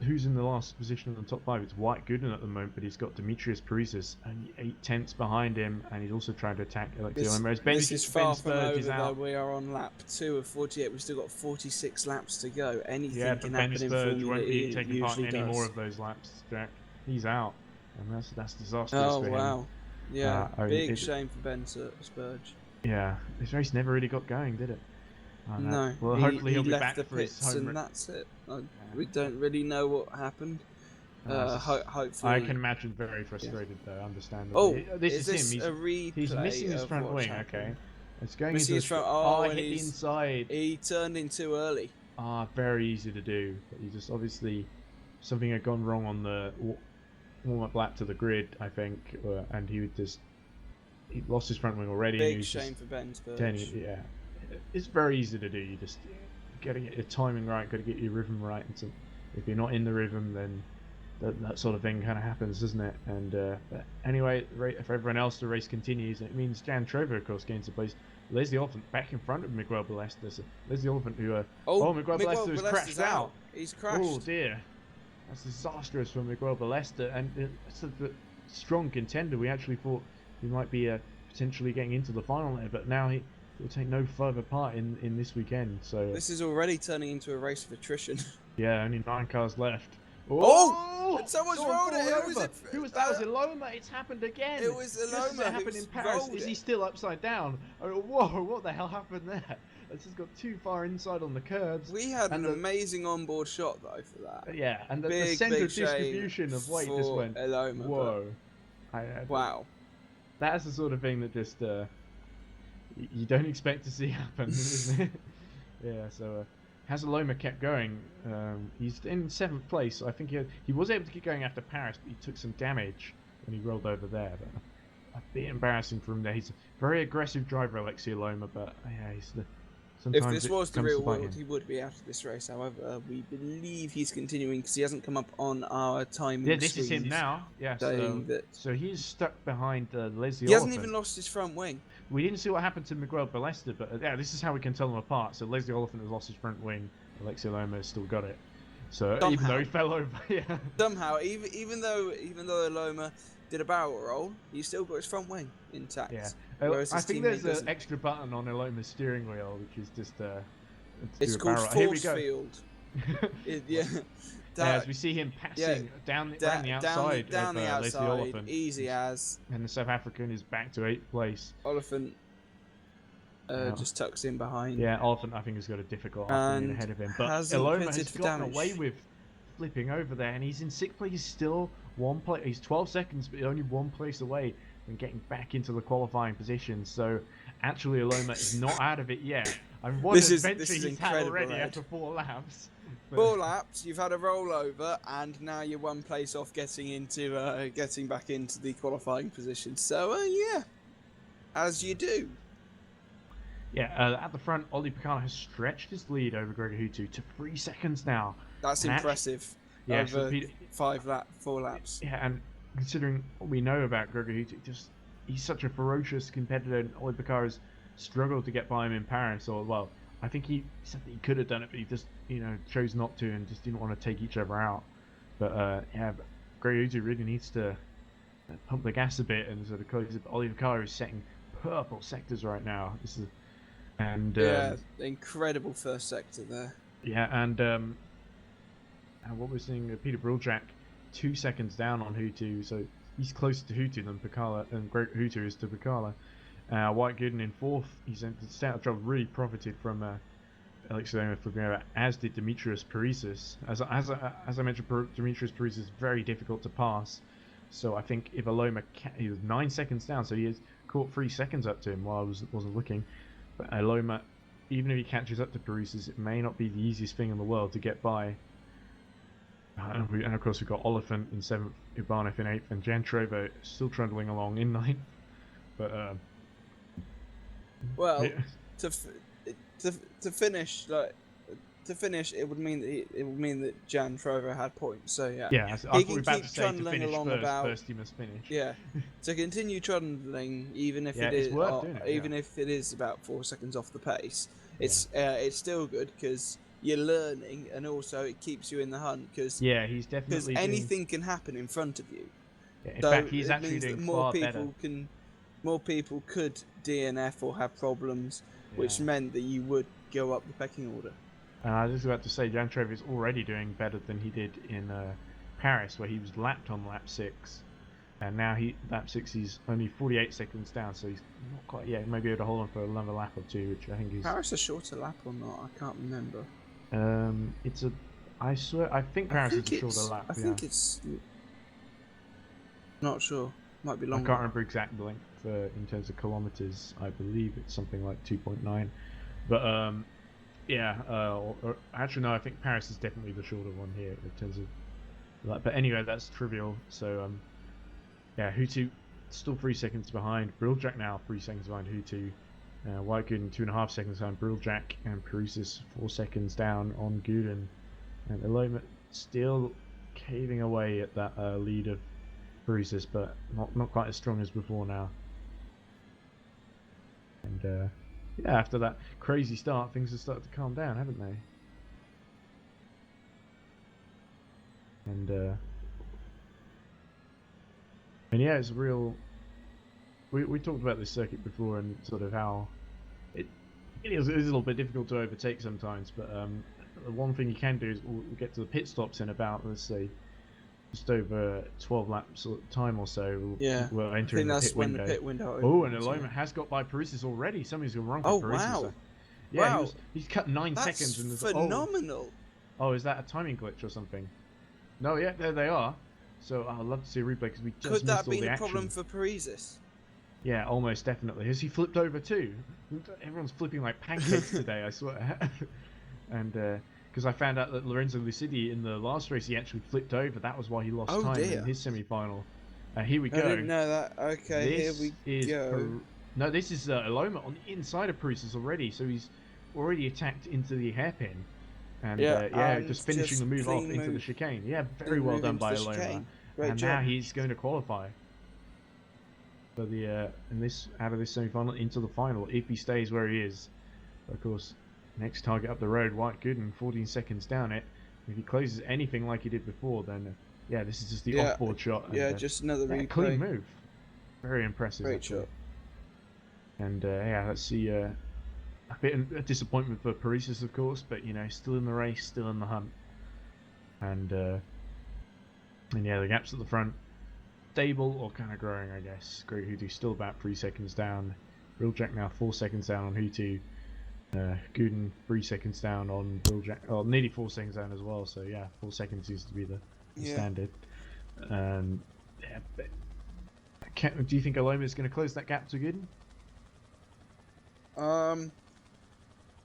who's in the last position in the top 5? It's White Gooden at the moment, but he's got Demetrius Parisas only 8 tenths behind him, and he's also trying to attack Alexei Olmos. This is far from over, though. We are on lap 2 of 48. We've still got 46 laps to go. Anything can happen in Formula E. Won't be taking part in any more of those laps, Jack. He's out, and that's disastrous for him. Wow. Yeah, big shame for Ben Spurge. Yeah, this race never really got going, did it? No. Well, hopefully he'll be left back the for pits his home and that's it. We don't really know what happened. Hopefully, I can imagine very frustrated though. Understandably. This is him. a replay. He's missing his front wing. Okay. It's going Missing into his front. Oh, hit and the inside. he turned in too early. Very easy to do. But he just obviously something had gone wrong on the warm-up lap to the grid, I think, and he lost his front wing already. Big shame for Ben's Birch. Yeah, it's very easy to do. You just got to get your timing right, got to get your rhythm right. And if you're not in the rhythm, then that sort of thing kind of happens, doesn't it? And but anyway, for everyone else, the race continues. It means Jan Trover, of course, gains a place. Les the Elephant back in front of Miguel Ballester. So Les the Elephant, who Miguel Ballester has crashed out. He's crashed. Oh dear, that's disastrous for Miguel Ballester, and it's a strong contender. We actually thought he might be potentially getting into the final there, but now he will take no further part in this weekend. So this is already turning into a race of attrition. Yeah, only 9 cars left. Oh! And someone's rolled it. Who was that? Was it Loma? It's happened again. It was Loma. Just as it happened in Paris. Is he still upside down? Oh, whoa! What the hell happened there? It's just got too far inside on the curbs. We had an amazing onboard shot though for that. Yeah, and the centre of distribution of weight just went. Loma, whoa! Wow. That's the sort of thing that just you don't expect to see happen, isn't it? Yeah. So. Loma kept going. He's in 7th place. So I think he was able to keep going after Paris, but he took some damage when he rolled over there. But a bit embarrassing for him there. He's a very aggressive driver, Alexia Loma, but yeah, sometimes if this was the real world, he would be out of this race. However, we believe he's continuing because he hasn't come up on our timing. Yeah, this is him now. Yeah, so he's stuck behind Leslie. He hasn't even lost his front wing. We didn't see what happened to Miguel Ballester, but yeah, this is how we can tell them apart. So Leslie Oliphant has lost his front wing. Alexia Loma has still got it. So somehow, even though he fell over, yeah. Somehow, even though Loma did a barrel roll, he still got his front wing intact. Yeah. I think there's an extra button on Loma's steering wheel, which is just it's called force field. Yeah. As we see him passing down the outside down the outside, Leslie Oliphant. Easy as. And the South African is back to 8th place. Oliphant just tucks in behind. Yeah, Oliphant I think has got a difficult afternoon ahead of him. But Loma has gotten away with flipping over there, and he's in 6th place. He's still 1 place. He's 12 seconds, but only 1 place away from getting back into the qualifying position. So actually, Loma is not out of it yet. I mean, what an adventure he's had already after 4 laps. 4 laps, you've had a rollover, and now you're 1 place off getting back into the qualifying position. So yeah, as you do. Yeah, at the front, Ollie Picard has stretched his lead over Gregor Hutu to 3 seconds now. That's impressive. Yeah, over 4 laps. Yeah, and considering what we know about Gregor Hutu, he's such a ferocious competitor, and Ollie Picard has struggled to get by him in Paris. Or well, I think he said that he could have done it, but he just chose not to and just didn't want to take each other out. But yeah, Gregor Hutu really needs to pump the gas a bit and sort of close it. Ollie Picard is setting purple sectors right now. Incredible first sector there. Yeah, and what we're seeing, Peter Bruljak 2 seconds down on Hutu, so he's closer to Hutu than Picala, and Hutu is to Picala. White Gooden in 4th. He's stayed out of trouble, really profited from Alexia Loma, as did Demetrius Parisas. As I mentioned, Demetrius Parisas is very difficult to pass. So I think if Loma, he was 9 seconds down, so he has caught 3 seconds up to him while I wasn't looking. But Loma, even if he catches up to Parisas, it may not be the easiest thing in the world to get by. And of course we've got Oliphant in 7th, Ibanez in 8th, and Jan Trovo still trundling along in 9th. But well, yeah. to finish, it would mean that Jan Trovo had points. So yeah. Yeah, I thought we were about to say to finish first he must finish. Yeah, to continue trundling, even if if it is about 4 seconds off the pace, it's still good because you're learning, and also it keeps you in the hunt because he's definitely anything can happen in front of you. Yeah, in fact, he's actually doing far better. More people could DNF or have problems, which meant that you would go up the pecking order. And I was just about to say, Jan Trovo is already doing better than he did in Paris, where he was lapped on lap 6. And now lap 6, he's only 48 seconds down, so he's not quite yet. Maybe able to hold on for another lap or 2, which I think is. Paris a shorter lap or not? I can't remember. I think Paris is a shorter lap. I think it's. Not sure. Might be I longer. can't remember exact length in terms of kilometers. I believe it's something like 2.9. But yeah. Actually, no. I think Paris is definitely the shorter one here in terms of. But anyway, that's trivial. So yeah, Hutu still 3 seconds behind. Briljack now 3 seconds behind Hutu. White Gooden 2.5 seconds behind Briljack, and Paresis 4 seconds down on Gooden. And Eloma still caving away at that lead of Paresis, but not quite as strong as before now. And yeah, after that crazy start, things have started to calm down, haven't they? And yeah, it's a real. We talked about this circuit before and sort of how it is a little bit difficult to overtake sometimes, but the one thing you can do is we'll get to the pit stops in about, let's say, just over 12 laps time or so. We'll enter in the pit window. When the pit window opens. Oh, and Eloma has got by Paresis already. Something's gone wrong for Paresis. Wow. Yeah, wow. he's cut 9 seconds. And Phenomenal. Oh, is that a timing glitch or something? No, yeah, there they are. So I'd love to see a replay because we just missed all the action. Could that be the problem for Paresis? Yeah, almost definitely. Has he flipped over too? Everyone's flipping like pancakes today, I swear. And because I found out that Lorenzo Lucidi in the last race, he actually flipped over. That was why he lost time in his semi-final. Here we go. I didn't know that. Okay, this here we go. No, this is Eloma on the inside of Paresis already, so he's already attacked into the hairpin. And yeah, just finishing the move off into the chicane. Yeah, very well done by Eloma. And now he's going to qualify for the out of this semi-final into the final if he stays where he is. Of course, next target up the road, White Gooden, 14 seconds down it. If he closes anything like he did before, then yeah, this is just the off-board shot. Yeah, just another replay. Clean move. Very impressive. Great shot. And yeah, let's see. A bit of disappointment for Paresis, of course, but you know, still in the race, still in the hunt. And yeah, the gaps at the front, stable or kind of growing, I guess. Great Hutu still about 3 seconds down. Briljack now 4 seconds down on Hutu. Gooden 3 seconds down on Briljack. Oh, nearly 4 seconds down as well. So yeah, 4 seconds seems to be the standard. Yeah, but do you think Eloma is going to close that gap to Gooden?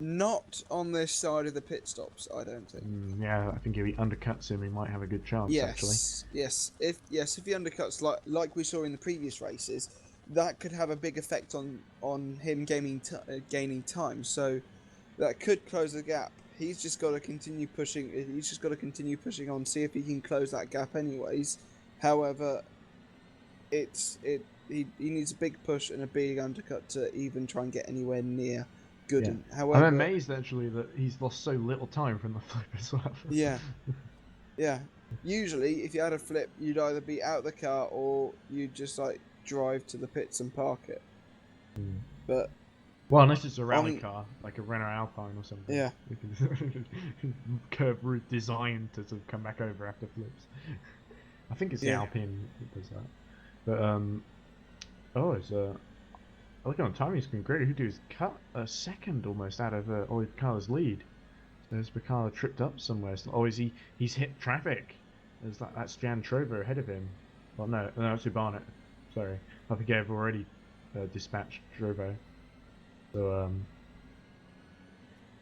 Not on this side of the pit stops, I don't think. Yeah, I think if he undercuts him, he might have a good chance. Actually. Yes. If he undercuts like we saw in the previous races, that could have a big effect on him gaining time. So that could close the gap. He's just got to continue pushing. He's just got to continue pushing on, see if he can close that gap. Anyways, however, he needs a big push and a big undercut to even try and get anywhere near Gooden. Yeah. However, I'm amazed actually that he's lost so little time from the flip as well. Yeah. Usually, if you had a flip, you'd either be out of the car or you'd just like drive to the pits and park it. But well, unless it's a rally car, like a Renault Alpine or something. Yeah. Curved route designed to sort of come back over after flips. I think it's the Alpine that does that. But it's looking on the timing screen, Greg Hutu's cut a second almost out of Oli Bacala's lead. So has Bacala tripped up somewhere? Oh, he's hit traffic? That's Jan Trovo ahead of him. Well, no, it's Barnett. Sorry, I think I've already dispatched Trovo.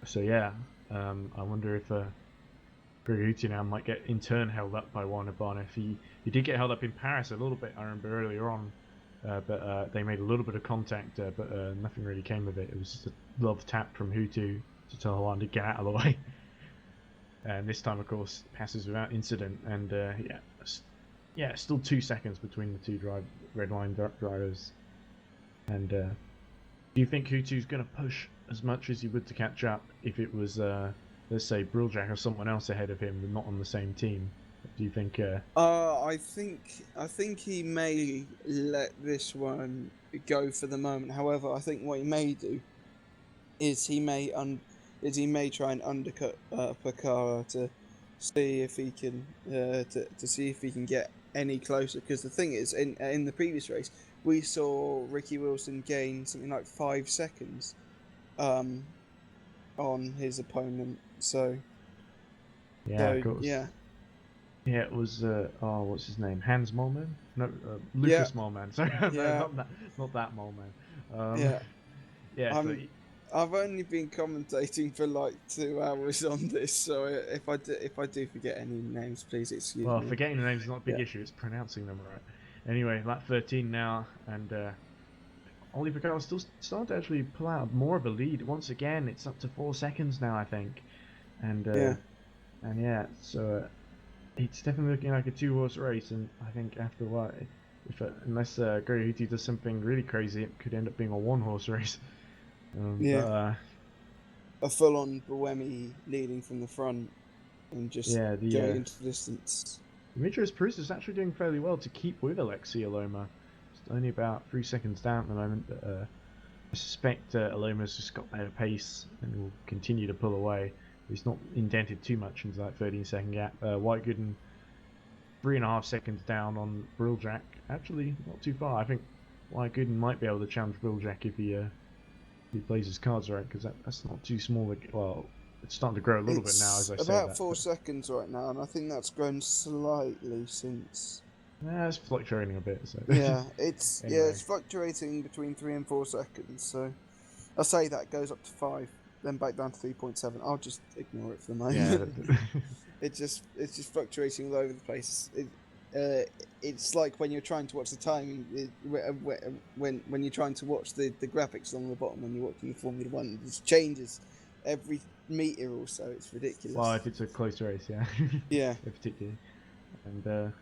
So yeah, I wonder if Greg Hutu now might get in turn held up by Warner Barnett. He did get held up in Paris a little bit, I remember earlier on. But they made a little bit of contact, but nothing really came of it. It was just a love tap from Hutu to tell Juan to get out of the way. And this time, of course, passes without incident. And still 2 seconds between the two red line drivers. And do you think Hutu's going to push as much as he would to catch up if it was, let's say, Briljack or someone else ahead of him, not on the same team? Do you think? I think he may let this one go for the moment. However, I think what he may do is he may try and undercut Bacala to see if he can get any closer. Because the thing is, in the previous race, we saw Ricky Wilson gain something like 5 seconds on his opponent. So yeah, of course. Yeah. Yeah, it was oh, what's his name? Hans Mollman? No, Yeah, Lucas Mollman. Sorry, no, yeah, not that Mollman. yeah. Yeah, so I've only been commentating for like 2 hours on this, so if I do forget any names, please excuse well, me. forgetting the names is not a big Yeah, issue. It's pronouncing them right. Anyway, lap 13 now, and Oliver Carl's still starting to actually pull out more of a lead. Once again, it's up to 4 seconds now, I think, and yeah, yeah, so it's definitely looking like a two-horse race, and I think after a while, if unless Gurrihuti does something really crazy, it could end up being a one-horse race. yeah. But A full-on Buemi leading from the front and just yeah, going into the distance. Demetrius Prus is actually doing fairly well to keep with Alexei Aloma. It's only about 3 seconds down at the moment, but I suspect Aloma's just got better pace and will continue to pull away. He's not indented too much into that 13-second gap. White Gooden 3.5 seconds down on Brilljack. Actually, not too far. I think White Gooden might be able to challenge Brilljack if he plays his cards right, because that's not too small. Well, it's starting to grow a little bit now as I say that. It's about 4 seconds right now, and I think that's grown slightly since. Yeah, it's fluctuating a bit. So Yeah, it's anyway. it's fluctuating between 3 and 4 seconds. So I say that goes up to 5, then back down to 3.7. I'll just ignore it for the moment. Yeah. it's just fluctuating all over the place. It's like when you're trying to watch the timing, when you're trying to watch the graphics along the bottom when you're watching the Formula One, it just changes every meter or so. It's ridiculous. Well, if it's a close race, yeah. Yeah. Particularly, and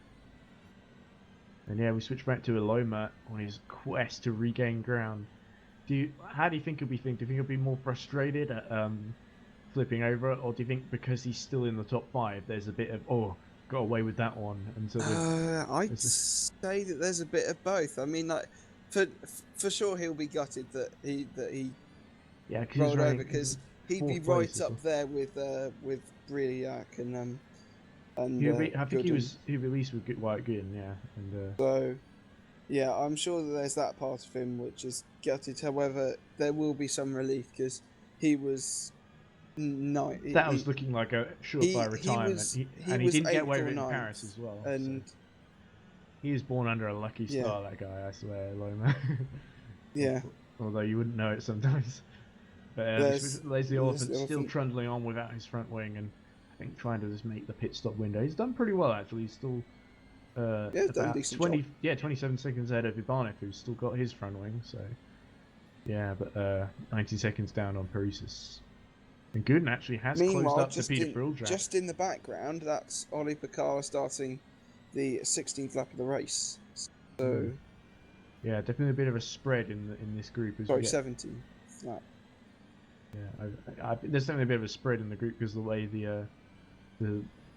yeah, we switch back to Aloma on his quest to regain ground. How do you think he'll be thinking? Do you think he'll be more frustrated at flipping over, or do you think because he's still in the top 5, there's a bit of got away with that one, and sort of? I'd say that there's a bit of both. I mean, like for sure he'll be gutted that he yeah, rolled over, because he'd be right up there with Briliac and I think he'd be at least with White Gooden, yeah, and so yeah, I'm sure that there's that part of him which is gutted. However, there will be some relief because he was was looking like a surefire retirement, and he didn't get away with it in Paris as well. And so. He was born under a lucky star, that guy, I swear, Loma. Yeah. Although you wouldn't know it sometimes. But Leslie Oliphant still trundling on without his front wing, and I think trying to just make the pit stop window. He's done pretty well, actually. He's still about 27 seconds ahead of Ibanez, who's still got his front wing. So yeah, but 19 seconds down on Parisas. And Gooden actually has closed up to Peter Brilljack. Just in the background, that's Ollie Picard starting the 16th lap of the race. So yeah, definitely a bit of a spread in this group. 17th lap. Yeah, there's definitely a bit of a spread in the group because of the way the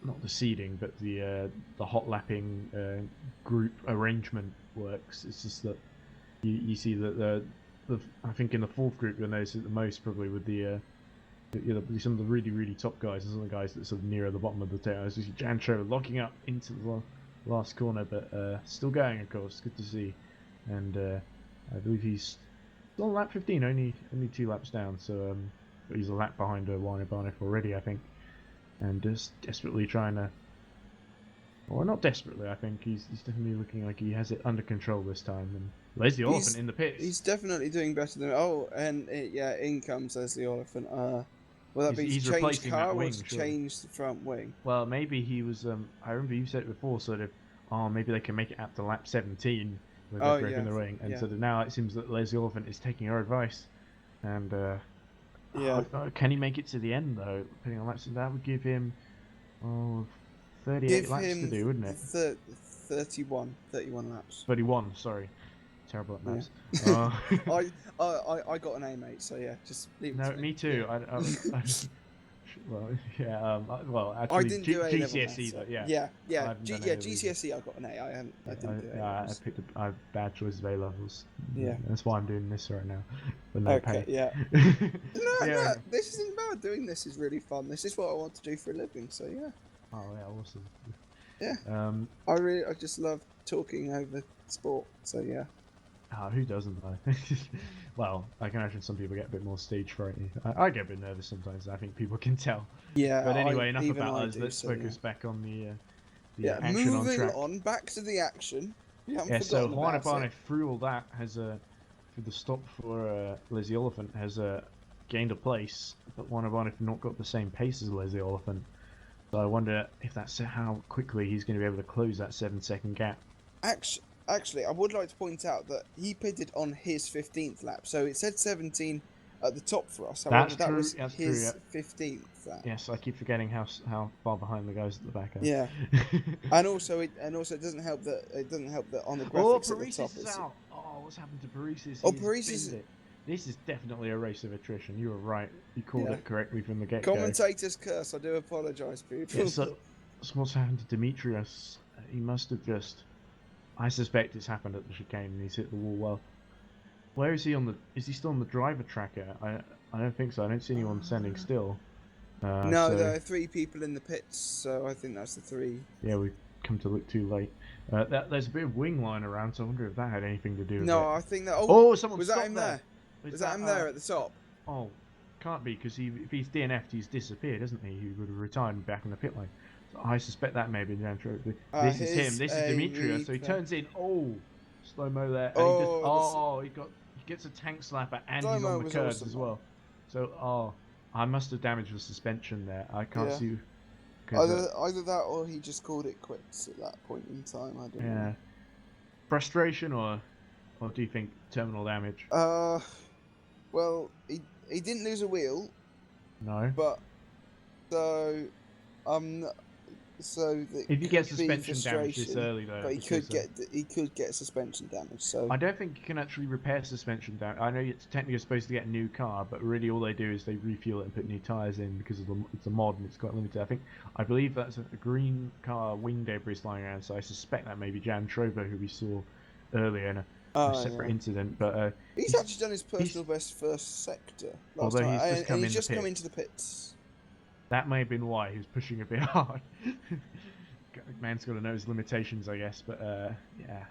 not the seeding, but the hot lapping group arrangement works. It's just that you see that I think in the 4th group you'll notice it the most probably with some of the really top guys and some of the guys that are sort of nearer the bottom of the tail. As you see Jancho locking up into the last corner, but still going, of course. Good to see. And I believe he's still on lap 15, only 2 laps down. So but he's a lap behind Juan Ibanez already, I think. And just desperately trying to, or not desperately, I think he's definitely looking like he has it under control this time. And Leslie Oliphant in the pits. He's definitely doing better than. In comes Leslie Oliphant. Will that be to change car or to change the front wing? Well, maybe he was. I remember you said it before, sort of. Oh, maybe they can make it up to lap 17 with the grip in the wing, and so now it seems that Leslie Oliphant is taking her advice, and can he make it to the end though? Depending on laps, that would give him 38 laps to do, wouldn't it? 31 laps. 31, sorry. Terrible at maths. Yeah. I got an A, mate. So yeah, just leave it to me. Me too. Yeah. Well, yeah. Well, actually, I didn't do A GCSE, so. Yeah. GCSE. I got an A. I didn't do A. I picked a bad choice of A levels. Yeah. That's why I'm doing this right now, with no pay. Yeah. No, this isn't bad. Doing this is really fun. This is what I want to do for a living. So yeah. Oh yeah, awesome. Yeah. I just love talking over sport. So yeah. Who doesn't though? Well, I can imagine some people get a bit more stage frightened. I get a bit nervous sometimes. I think people can tell. Yeah. But anyway, enough about us. Let's focus back on the action on moving track. on, back to the action. Yeah, so Juan Abane through all that has through the stop for Leslie Oliphant has gained a place, but Juan Abane have not got the same pace as Leslie Oliphant. So I wonder if that's how quickly he's going to be able to close that 7-second gap. Actually, I would like to point out that he pitted on his 15th lap, so it said 17 at the top for us. However, that was his 15th lap. Yes, I keep forgetting how far behind the guys at the back are. Yeah, and also it doesn't help that on the graphics at the top. Paris is out. Oh, what's happened to Paris? Paris is. This is definitely a race of attrition. You were right. You called it correctly from the get-go. Commentator's curse. I do apologise, people. Yeah, so what's happened to Demetrius? He must have just. I suspect it's happened at the chicane and he's hit the wall well. Where is he on the? Is he still on the driver tracker? I don't think so. I don't see anyone standing still. No, so, there are 3 people in the pits, so I think that's the 3. Yeah, we've come to look too late. There's a bit of wing line around, so I wonder if that had anything to do with it. No, I think that. Someone was that him there? Was that him there at the top? Oh, can't be, because if he's DNF'd, he's disappeared, hasn't he? He would have retired back in the pit lane. So I suspect that may have been Jan Trophy. This is him. This is Demetrius. So he turns in. Oh, slow mo there. And he gets a tank slapper and he's on the curves as well. So I must have damaged the suspension there. I can't see. Either that or he just called it quits at that point in time. I don't know. Frustration or do you think terminal damage? Well, he didn't lose a wheel. No. But if you get suspension damage this early though, but he could get suspension damage. So I don't think you can actually repair suspension damage. I know it's technically supposed to get a new car, but really all they do is they refuel it and put new tyres in because it's a mod and it's quite limited. I believe that's a green car wing debris lying around, so I suspect that may be Jan Trovo, who we saw earlier in a separate incident. But he's actually done his personal best first sector last time. He's just come into the pits. That may have been why he was pushing a bit hard. Man's got to know his limitations, I guess. But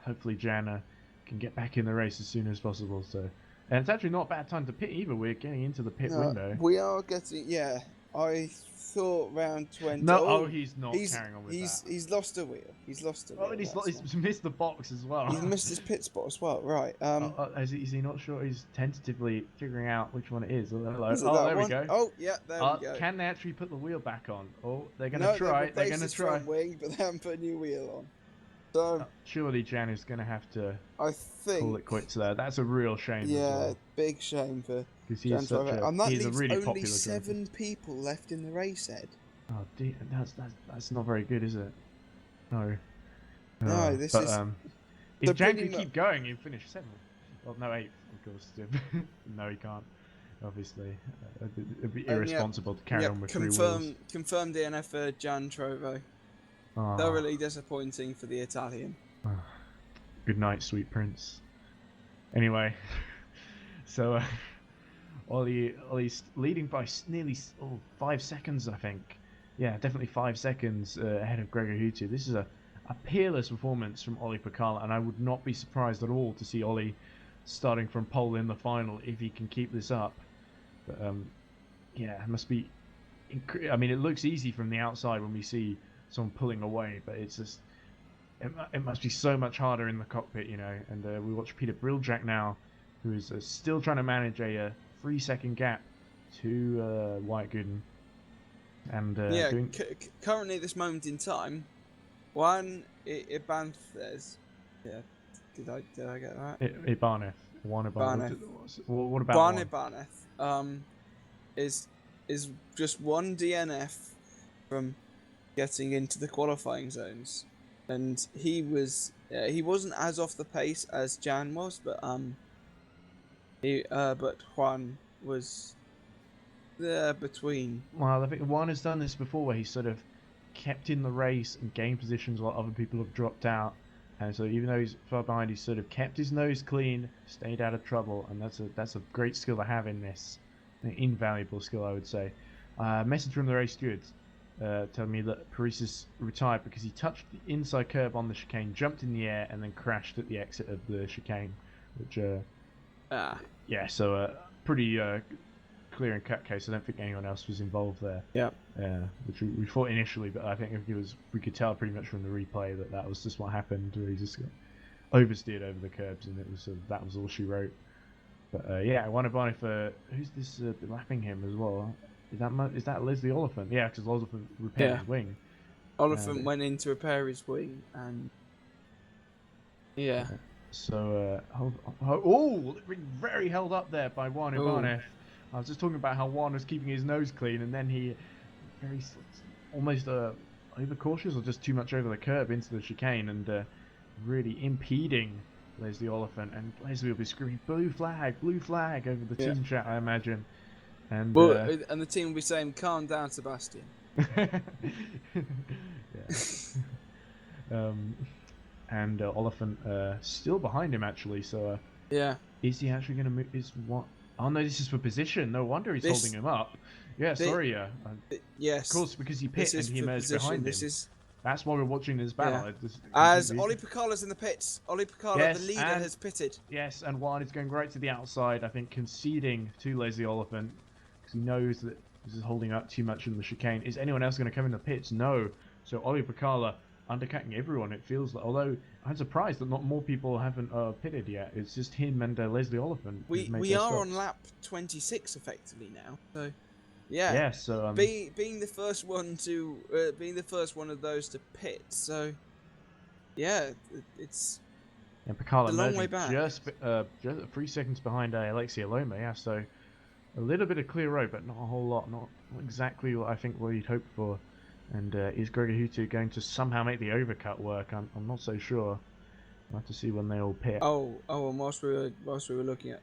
hopefully Jan can get back in the race as soon as possible. So, and it's actually not a bad time to pit either. We're getting into the pit window. We are getting, I thought round 20. No, he's not carrying on with that. He's lost a wheel. He's lost a wheel. And he's missed the box as well. He's missed his pit spot as well. Right. Is he not sure? He's tentatively figuring out which one it is. Hello. There we go. Oh, yeah, there we go. Can they actually put the wheel back on? Oh, they're going to try. They're going to try. Front wing, but they haven't put a new wheel on. So surely Jan is going to have to call it quits there. That's a real shame. Yeah, big shame for Jan Trovo. And that leaves only 7 people left in the race, Ed. Oh, dear, that's not very good, is it? No. No, this is. If Jan could keep going, he'd finish 7th. Well, no, 8th, of course. No, he can't. Obviously, it'd be irresponsible to carry on with 3 wheels. Confirmed DNF for Jan Trovo. Thoroughly disappointing for the Italian. Good night, sweet prince. Anyway, so Ollie's leading by nearly 5 seconds, I think. Yeah, definitely 5 seconds ahead of Gregor Hutu. This is a peerless performance from Ollie Pacala, and I would not be surprised at all to see Ollie starting from pole in the final if he can keep this up. But it must be. I mean, it looks easy from the outside when we see someone pulling away, but it's just it must be so much harder in the cockpit, you know. And we watch Peter Briljak now, who is still trying to manage a 3-second gap to Wyatt Gooden. And currently at this moment in time, Juan Ibanez. Yeah, did I get that? Ibanez. Juan Ibanez. What about Juan Ibanez? Is just 1 DNF from getting into the qualifying zones, and he wasn't as off the pace as Jan was, but Juan was there between. Well, I think Juan has done this before, where he's sort of kept in the race and gained positions while other people have dropped out, and so even though he's far behind, he's sort of kept his nose clean, stayed out of trouble, and that's a great skill to have in this, an invaluable skill, I would say. Message from the race stewards telling me that Paris retired because he touched the inside curb on the chicane, jumped in the air, and then crashed at the exit of the chicane, which so pretty clear and cut case. I don't think anyone else was involved there. Yeah. which we thought initially, but I think we could tell pretty much from the replay that was just what happened, where he just got oversteered over the curbs, and that was all she wrote. But yeah, I wonder if who's this lapping him as well? Is that Leslie Oliphant? Yeah, because Oliphant repaired his wing. Oliphant went in to repair his wing, and yeah. So very held up there by Juan Ibanez. I was just talking about how Juan was keeping his nose clean, and then he almost overcautious or just too much over the curb into the chicane, and really impeding Leslie Oliphant. And Leslie will be screaming blue flag over the team chat, I imagine. And and the team will be saying, "Calm down, Sebastian." And Oliphant still behind him actually. So is he actually going to move? Oh no, this is for position. No wonder he's holding him up. Yeah, sorry. Yes. Of course, because he pit and he emerged behind him. That's why we're watching this battle. Yeah. As Ollie Picala's in the pits. Ollie Picala, the leader, has pitted. Yes, and Juan is going right to the outside, I think, conceding to Leslie Oliphant, because he knows that this is holding up too much in the chicane. Is anyone else going to come in the pits? No. So Ollie Picala undercutting everyone, it feels like. Although I'm surprised that not more people haven't pitted yet. It's just him and Leslie Oliphant. We are on lap 26 effectively now. So yeah. Yeah. So being the first one to being the first one of those to pit. So yeah, it's Picala a long way back. Just 3 seconds behind Alexia Loma. Yeah. So a little bit of clear road, but not a whole lot. Not exactly what I think we'd hoped for. And is Gregor Hutu going to somehow make the overcut work? I'm not so sure. We'll have to see when they all pit. And whilst we were looking at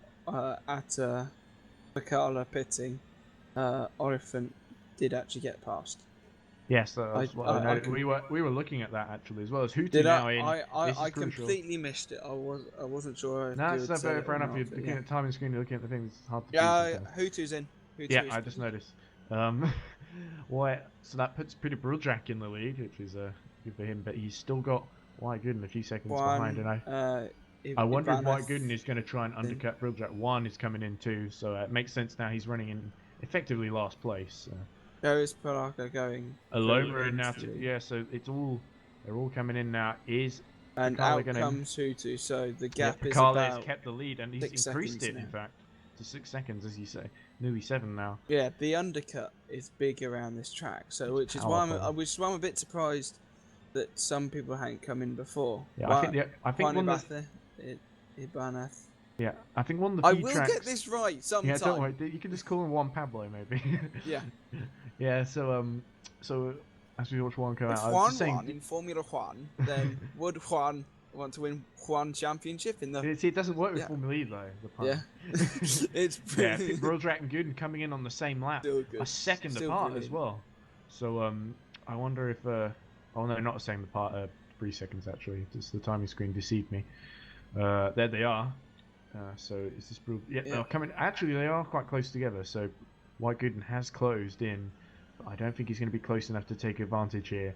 Picala pitting, Oliphant did actually get past. Yes, that's what I know. We were looking at that actually, as well as Hutu now in. I completely missed it. I wasn't sure. No, it's not fair enough. You're looking at the timing screen, you're looking at the things. It's hard to. Yeah, Hutu's in. I just noticed. So that puts Peter Bruljak in the lead, which is good for him, but he's still got White Gooden a few seconds behind, and I wonder if White Gooden is going to try and undercut Bruljak. Juan is coming in too, so it makes sense now. He's running in effectively last place. There is Palaka going. Aloma now, so they're all coming in now. And out comes Hutu, so the gap is Picala about has kept the lead, and he's increased it, in fact, to 6 seconds, as you say. Nearly 7 now. Yeah, the undercut is big around this track, so which is why I'm a bit surprised that some people hadn't come in before. Yeah, I think one of the Ibanez. Yeah, I think one of the few tracks. I will get this right sometime. Yeah, don't worry. You can just call him Juan Pablo, maybe. Yeah. Yeah. So as we watch Juan come out, if Juan won in Formula One, then would Juan want to win Juan Championship in the? It doesn't work with Formula E though. The pun. Yeah. It's Bruljak and Gooden coming in on the same lap, a second apart as well. So I wonder if oh no, not a second apart. 3 seconds actually. Just the timing screen deceived me. There they are. So is this they're coming. Actually, they are quite close together. So White Gooden has closed in, but I don't think he's going to be close enough to take advantage here.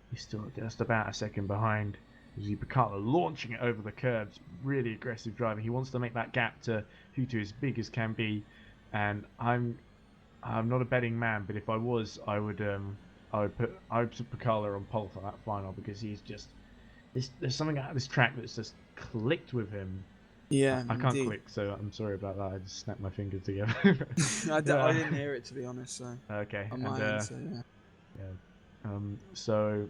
He's still just about a second behind. Picala launching it over the curbs, really aggressive driving. He wants to make that gap to Hutu as big as can be, and I'm not a betting man, but if I was, I would put Picala on pole for that final, because he's just there's something about this track that's just clicked with him. Yeah, I can't click, so I'm sorry about that. I just snapped my fingers together. I didn't hear it, to be honest. So okay, so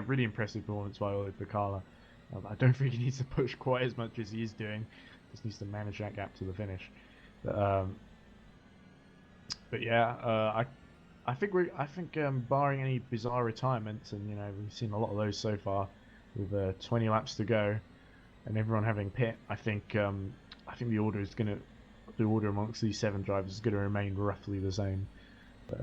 really impressive performance by Ollie Picala. I don't think he needs to push quite as much as he is doing. Just needs to manage that gap to the finish. But yeah, I think barring any bizarre retirements, and we've seen a lot of those so far, with 20 laps to go, and everyone having pit, I think the order amongst these 7 drivers is going to remain roughly the same. But,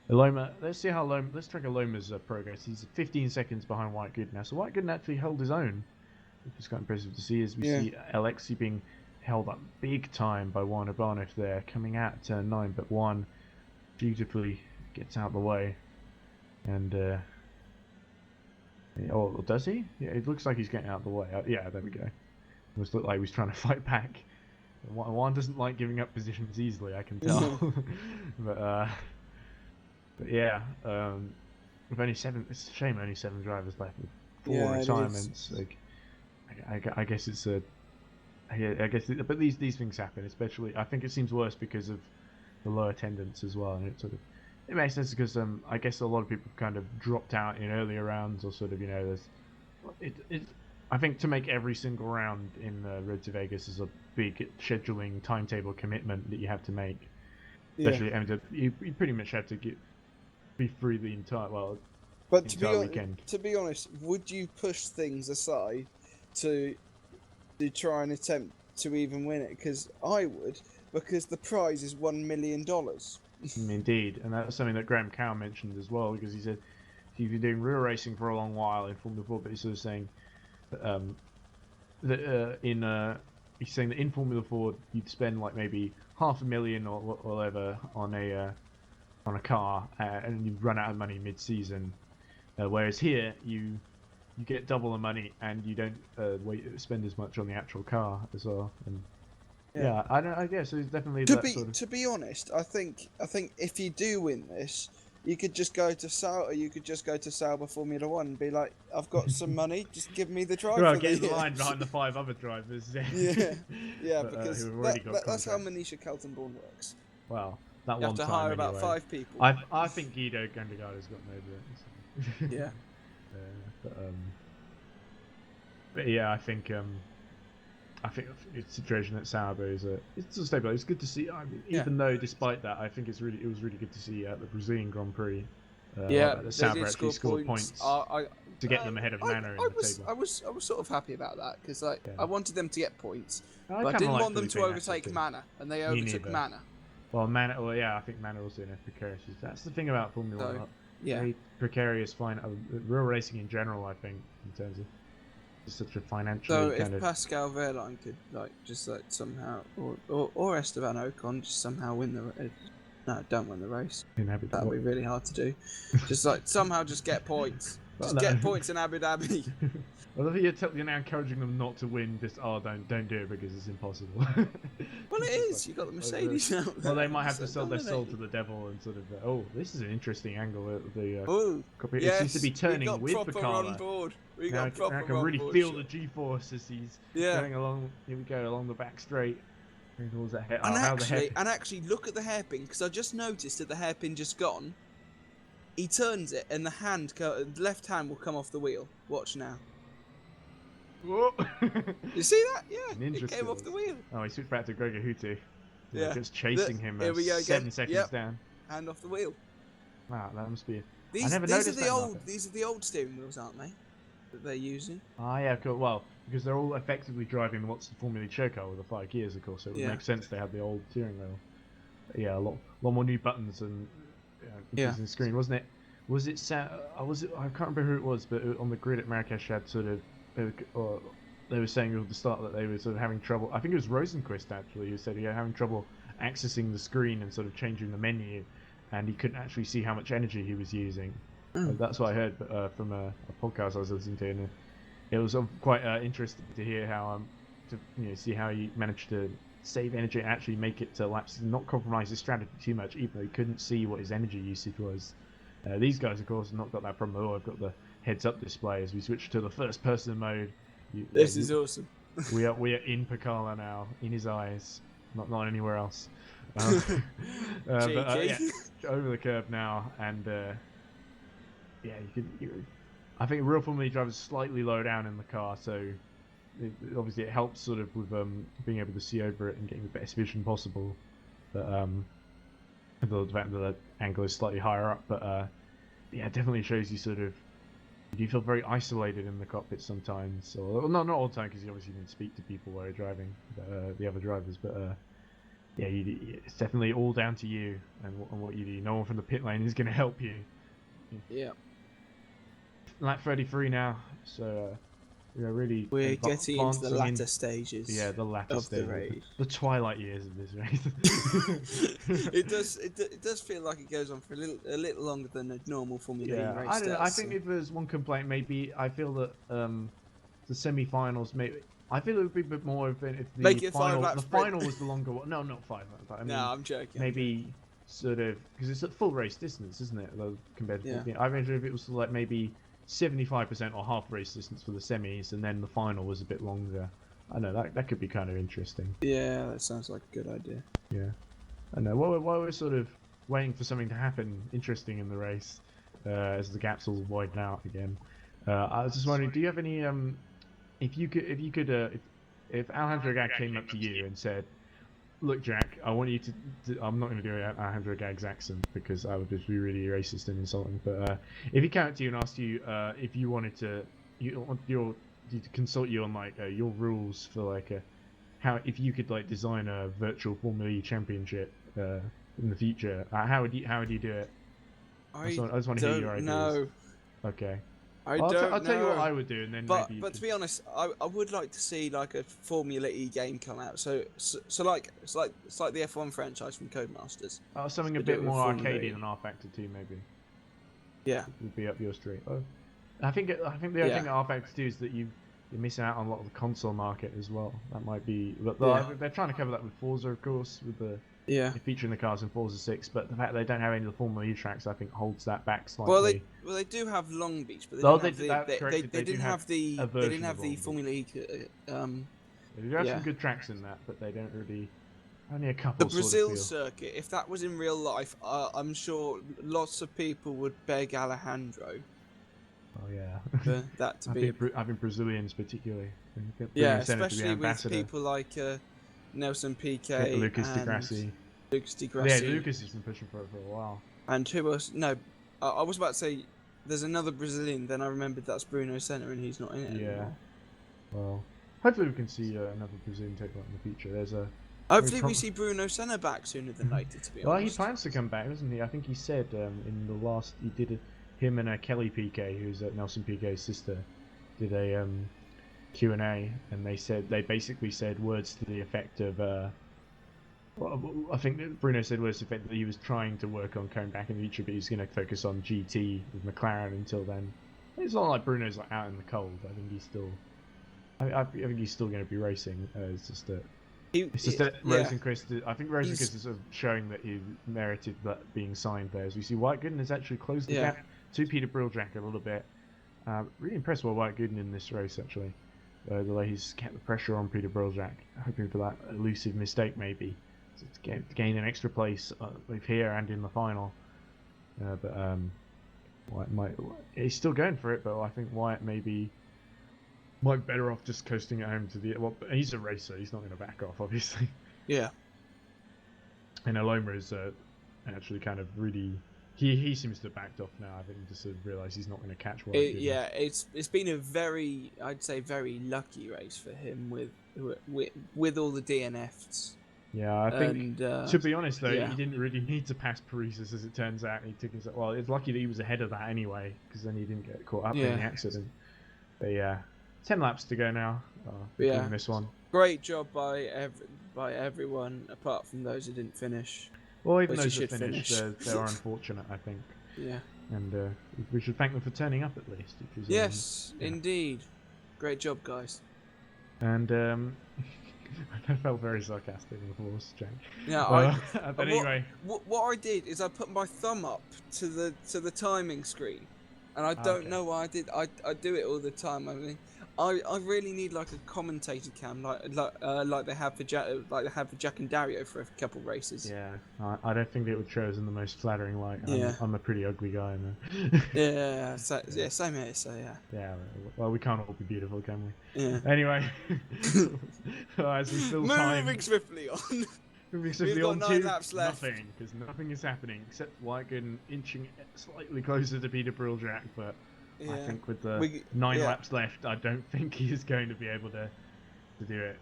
Loma, let's track Loma's progress. He's 15 seconds behind White Gooden now. So White Gooden actually held his own, which is quite impressive to see, as we see Alexi being held up big time by Juan Ibanez there, coming out at turn 9, but Juan beautifully gets out of the way. And, does he? Yeah, it looks like he's getting out of the way. Yeah, there we go. It must look like he's trying to fight back. Juan doesn't like giving up positions easily, I can tell. But, But yeah, with only 7, it's a shame only 7 drivers left with 4 Yeah, retirements. Like, I guess it's a, I guess, but these things happen. Especially, I think it seems worse because of the low attendance as well, and it makes sense because I guess a lot of people kind of dropped out in earlier rounds, or sort of there's it I think to make every single round in Road to Vegas is a big scheduling timetable commitment that you have to make. Especially, and you pretty much have to be free the entire But entire weekend. to be honest, would you push things aside to try and attempt to even win it? Because I would, because the prize is $1 million. Indeed, and that's something that Graham Cow mentioned as well, because he said he's been doing real racing for a long while in Formula 4, but he's sort of saying that he's saying that in Formula 4 you'd spend like maybe $500,000 or whatever on a car, and you'd run out of money mid-season, whereas here you get double the money and you don't spend as much on the actual car as well. And yeah, I guess there's definitely To be honest, I think if you do win this, you could just go to Sauber Formula One and be like, "I've got some money, just give me the drive." Well, for get the in line behind the 5 other drivers. Yeah, but, because who've already got that's how Manisha Kaltenborn works. Well, that you one have to time hire anyway. about 5 people. I think Guido Gandagada's gotten over it. Yeah. But yeah, I think the situation at Sauber is it's stable. It's good to see. I mean, even though despite that, I think it was really good to see at the Brazilian Grand Prix. The Sauber actually scored points to get them ahead of Manor in the table. I was sort of happy about that because I wanted them to get points, but I kinda didn't like want them to Felipe overtake Nasser's Manor, and they Me overtook neither. Manor. Well, I think Manor also in a precarious. That's the thing about Formula 1. Yeah. Very precarious real racing in general. I think in terms of just such a financially So if Pascal Wehrlein could somehow, or Esteban Ocon just somehow win the don't win the race. That'd be really hard to do. Just somehow just get points. Get points in Abu Dhabi. Well, I think you're now encouraging them not to win. Just don't do it because it's impossible. Well, it is. You got the Mercedes now. Well, they might have to sell their soul to the devil and sort of. This is an interesting angle. It seems to be turning with Picard. On board. I can really feel the G-force as he's going along. Here we go along the back straight. And actually, look at the hairpin, because I just noticed that the hairpin just gone. He turns it, and the left hand will come off the wheel. Watch now. Whoa. You see that? Yeah, it came off the wheel. Oh, he switched back to Gregor Houti. Yeah, just chasing him. Here we go 7 seconds down. Hand off the wheel. Wow, that must be. These are the old steering wheels, aren't they? That they're using. Ah, yeah, cool. Well, because they're all effectively driving what's the Formula Choco car with the 5 gears, of course. So it would make sense they have the old steering wheel. But yeah, a lot more new buttons and interesting screen, wasn't it? Was it? I can't remember who it was, but on the grid at Marrakesh had sort of. They were saying at the start that they were sort of having trouble. I think it was Rosenquist actually who said he was having trouble accessing the screen and sort of changing the menu, and he couldn't actually see how much energy he was using. That's what I heard from a podcast I was listening to, and it was quite interesting to hear how see how he managed to save energy and actually make it to laps and not compromise his strategy too much, even though he couldn't see what his energy usage was. These guys, of course, have not got that problem at all. I've got the heads-up display as we switch to the first-person mode. This is awesome. we are in Pacala now, in his eyes, not anywhere else. Over the curb now, and I think real Formula E drivers slightly low down in the car, so obviously it helps sort of with being able to see over it and getting the best vision possible. But the fact that the angle is slightly higher up, but definitely shows you sort of. You feel very isolated in the cockpit sometimes, or not all the time, because you obviously didn't speak to people while you're driving, the other drivers. But it's definitely all down to you and what you do. No one from the pit lane is going to help you. Yeah. Lap 33 now, so we're getting into the latter stages. Yeah, the latter stages, the race. The twilight years of this race. It does feel like it goes on for a little longer than a normal Formula E race. I don't know. I think if there's one complaint, maybe I feel that the semi-finals I feel it would be a bit more if the final was the longer one. No, not 5 laps. No, I'm joking. Maybe sort of, because it's at full race distance, isn't it? Compared to Yeah. I imagine if it was like maybe 75% or half race distance for the semis, and then the final was a bit longer. I know that could be kind of interesting. Yeah, that sounds like a good idea. Yeah, I know. While we're sort of waiting for something to happen interesting in the race, as the gaps all widen out again. I was just wondering, do you have any if Alejandro Gag came up to you and said, "Look, Jack, I want you to I'm not going to do Alejandro Gag's accent because I would just be really racist and insulting. But if he came up to you and asked you if you wanted to, you to consult you on like your rules for like how if you could like design a virtual Formula E championship in the future, how would you do it? I just want to hear your ideas. No. Okay. I'll tell you what I would do, and then but to be honest, I would like to see like a Formula E game come out. So like it's like the F1 franchise from Codemasters. Something a bit more arcadey than R Factor 2, maybe. Yeah. Would be up your street. Oh, I think the only thing R Factor 2 is that you're missing out on a lot of the console market as well. That might be. But they're trying to cover that with Forza, of course, with the. Yeah. Featuring the cars in Forza 6, but the fact they don't have any of the Formula E tracks, I think, holds that back slightly. Well, they do have Long Beach, but they didn't have the Formula E. They do have some good tracks in that, but they don't really. Only a couple. The Brazil circuit, if that was in real life, I'm sure lots of people would beg Alejandro. Oh yeah. For that to be. I think Brazilians particularly. Yeah, especially with people like. Nelson Piquet, Lucas Di Grassi. Yeah, Lucas has been pushing for it for a while. And who else? No, I was about to say there's another Brazilian. Then I remembered that's Bruno Senna, and he's not in it anymore. Well, hopefully we can see another Brazilian take part in the future. There's a. Hopefully we see Bruno Senna back sooner than later. To be honest. Well, he plans to come back, doesn't he? I think he said in the last he did him and Kelly Piquet, who's Nelson Piquet's sister, did a Q&A, and they basically said words to the effect of I think Bruno said words to the effect that he was trying to work on coming back in the future, but he's going to focus on GT with McLaren until then. It's not like Bruno's like out in the cold. I think he's still I think he's still going to be racing. It's just that Rosenquist. I think Rosenquist is sort of showing that he merited that being signed there. As we see, White Gooden has actually closed the gap to Peter Brilljack a little bit. Really impressed by White Gooden in this race, actually. The way he's kept the pressure on Peter Brilljack, hoping for that elusive mistake maybe to gain an extra place both here and in the final. But White he's still going for it, but I think White might be better off just coasting at home to the. Well, he's a racer; he's not going to back off, obviously. Yeah. And Aloma is actually kind of really. He seems to have backed off now. I think just sort of realised he's not going to catch one. It's been a very, I'd say, very lucky race for him with all the DNFs. Yeah, I think to be honest though, he didn't really need to pass Parisas as it turns out. He took his it's lucky that he was ahead of that anyway, because then he didn't get caught up in the accident. But 10 laps to go now. This one. Great job by everyone apart from those who didn't finish. Well, even those that finished, they're unfortunate, I think. Yeah. And we should thank them for turning up at least. Which is, yes, indeed. Great job, guys. And I felt very sarcastic, of course, Jack. Yeah, but anyway. What I did is I put my thumb up to the timing screen, and I don't know why I did. I do it all the time. I mean, I really need like a commentator cam, like they have for Jack and Dario for a couple races. Yeah, I don't think it would show us in the most flattering light. I'm a pretty ugly guy, man. Same here. So yeah. Yeah, well, we can't all be beautiful, can we? Yeah. Anyway, as we still moving swiftly on. We've got 9 laps left. Nothing, because nothing is happening except White Gooden inching slightly closer to Peter Brilljack, but. I think with the 9 laps left, I don't think he is going to be able to do it.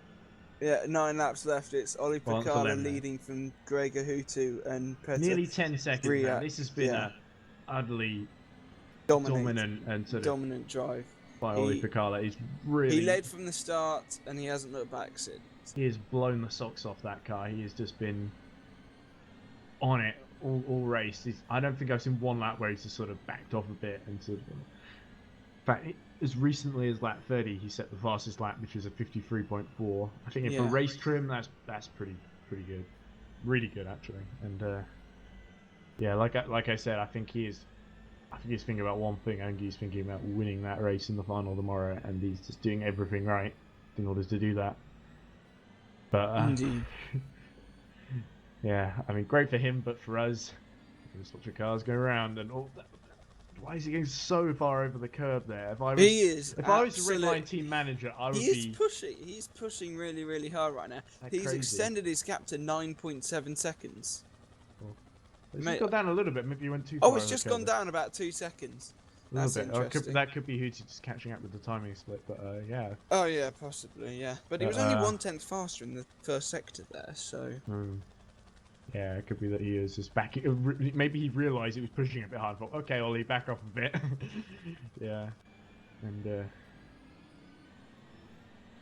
Yeah, 9 laps left. It's Oli Picala leading from Gregor Hutu and Petter. Nearly 10 seconds now. This has been a utterly dominant and sort of dominant drive by Oli Picala. He led from the start and he hasn't looked back since. He has blown the socks off that car. He has just been on it all race. I don't think I've seen one lap where he's just sort of backed off a bit and sort of. In fact, as recently as lap 30, he set the fastest lap, which was a 53.4. I think for race trim, that's pretty good, really good actually. And Yeah, like I said, I think he's thinking about one thing. I think he's thinking about winning that race in the final tomorrow, and he's just doing everything right in order to do that. But Indeed. yeah, I mean, great for him, but for us, just watch the cars go around and all that. Why is he going so far over the curb there? If I was a Red Line team manager, I would be. He's pushing really, really hard right now. He's crazy. extended his gap to 9.7 seconds. Well, it's gone down a little bit. Maybe he went too far. Oh, it's just gone down about 2 seconds. That's interesting. That could be Hootie just catching up with the timing split, but yeah. Oh yeah, possibly, yeah. But he was only 1/10 faster in the first sector there, so. Yeah, it could be that he is just back. Maybe he realised he was pushing a bit hard. Thought, okay, Ollie, back off a bit. Yeah, and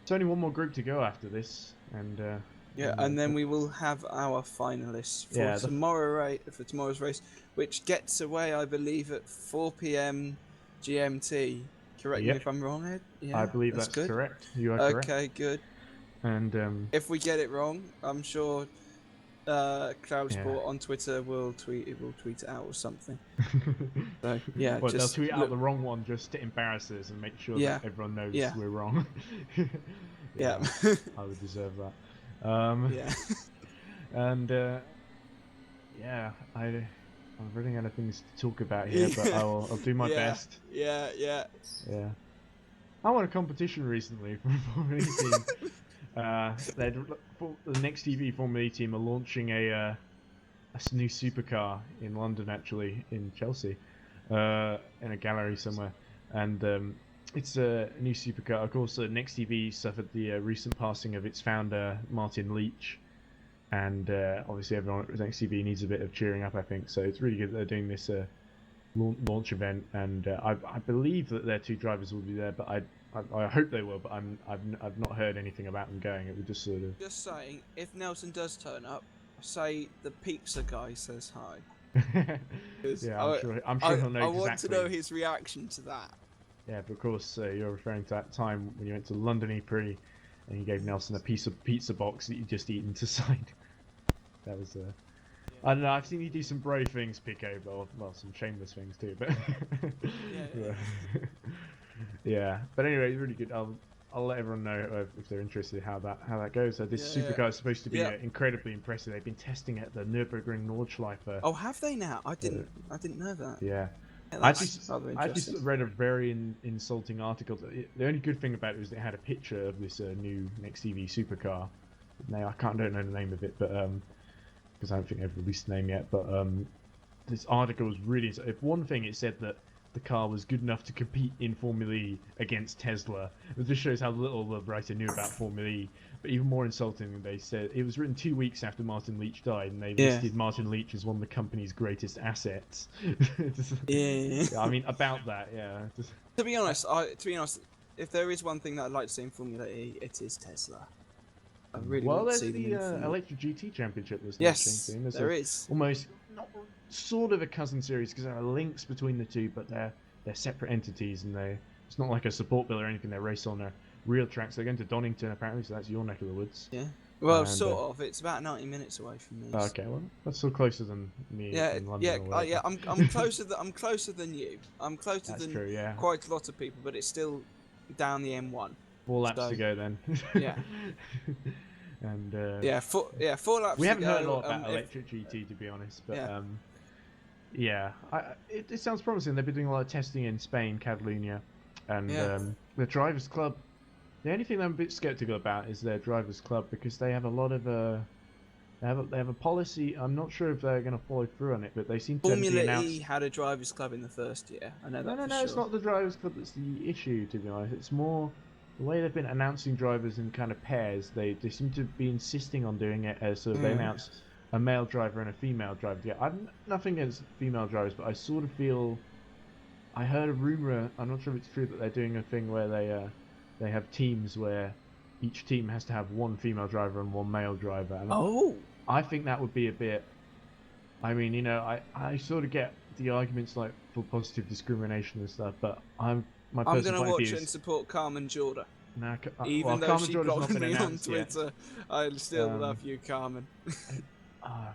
it's only one more group to go after this, and yeah, and then we will have our finalists for tomorrow's race, which gets away, I believe, at 4 p.m. GMT. Correct me if I'm wrong, Ed. Yeah, I believe that's correct. You are correct. Okay, good. And if we get it wrong, I'm sure Cloud Sport on Twitter will tweet it out or something. So yeah, well, they'll tweet out the wrong one just to embarrass us and make sure that everyone knows we're wrong. Yeah. I would deserve that. Yeah. And yeah, I'm running out of things to talk about here, but I'll do my best. Yeah. I won a competition recently from Formula E team. The next TV Formula E team are launching a new supercar in London, actually, in Chelsea, in a gallery somewhere, and it's a new supercar. Of course, Next TV suffered the recent passing of its founder, Martin Leach, and obviously everyone at Next TV needs a bit of cheering up, I think. So it's really good that they're doing this launch event, and I believe that their 2 drivers will be there, but I hope they will, but I've not heard anything about them going. It would just sort of. Just saying, if Nelson does turn up, say the pizza guy says hi. Yeah, I'm sure he'll know exactly. I want to know his reaction to that. Yeah, but of course you're referring to that time when you went to London E-Prix and you gave Nelson a piece of pizza box that you'd just eaten to sign. That was I don't know. I've seen you do some brave things, Pico, but well, some shameless things too. But yeah. But anyway, it's really good. I'll let everyone know if they're interested how that goes. So this supercar is supposed to be incredibly impressive. They've been testing it at the Nürburgring Nordschleife. Oh, have they now? I didn't know that. Yeah. I just read a very insulting article. The only good thing about it was it had a picture of this new Next TV supercar. Now I don't know the name of it, but because I don't think they've released the name yet. But this article was really. If one thing, it said that the car was good enough to compete in Formula E against Tesla. It just shows how little the writer knew about Formula E. But even more insulting, they said it was written 2 weeks after Martin Leach died, and they listed Martin Leach as one of the company's greatest assets. I mean, about that, To be honest, if there is one thing that I'd like to see in Formula E, it is Tesla. I really want to see them. Well, there's the Electric GT Championship that's launching soon. There is almost sort of a cousin series because there are links between the two, but they're separate entities, and it's not like a support bill or anything. They race on their real tracks. They're going to Donington apparently, so that's your neck of the woods. Yeah. Well, sort of. It's about 90 minutes away from me. Okay, well, that's still closer than me in London. Yeah. I'm closer. I'm closer than you. I'm closer than quite a lot of people, but it's still down the M1. 4 laps to go then. Yeah. And 4 laps to go. We haven't heard a lot about Electric GT, to be honest, but it sounds promising. They've been doing a lot of testing in Spain, Catalonia, and the Drivers Club. The only thing I'm a bit skeptical about is their Drivers Club, because they have a lot of they have a policy. I'm not sure if they're going to follow through on it, but they seem to Formula E had a Drivers Club in the first year. I know that. No, it's not the Drivers Club that's the issue, to be honest. It's more the way they've been announcing drivers in kind of pairs. They seem to be insisting on doing it as sort of they announce a male driver and a female driver. Yeah, I've nothing against female drivers, but I sort of feel I heard a rumor. I'm not sure if it's true that they're doing a thing where they have teams where each team has to have one female driver and one male driver. And I think that would be a bit. I mean, I sort of get the arguments like for positive discrimination and stuff, but I'm going to watch and support Carmen Jorda. Even though Carmen she Jorda's blocked not been me on announced Twitter, yet. I still love you, Carmen.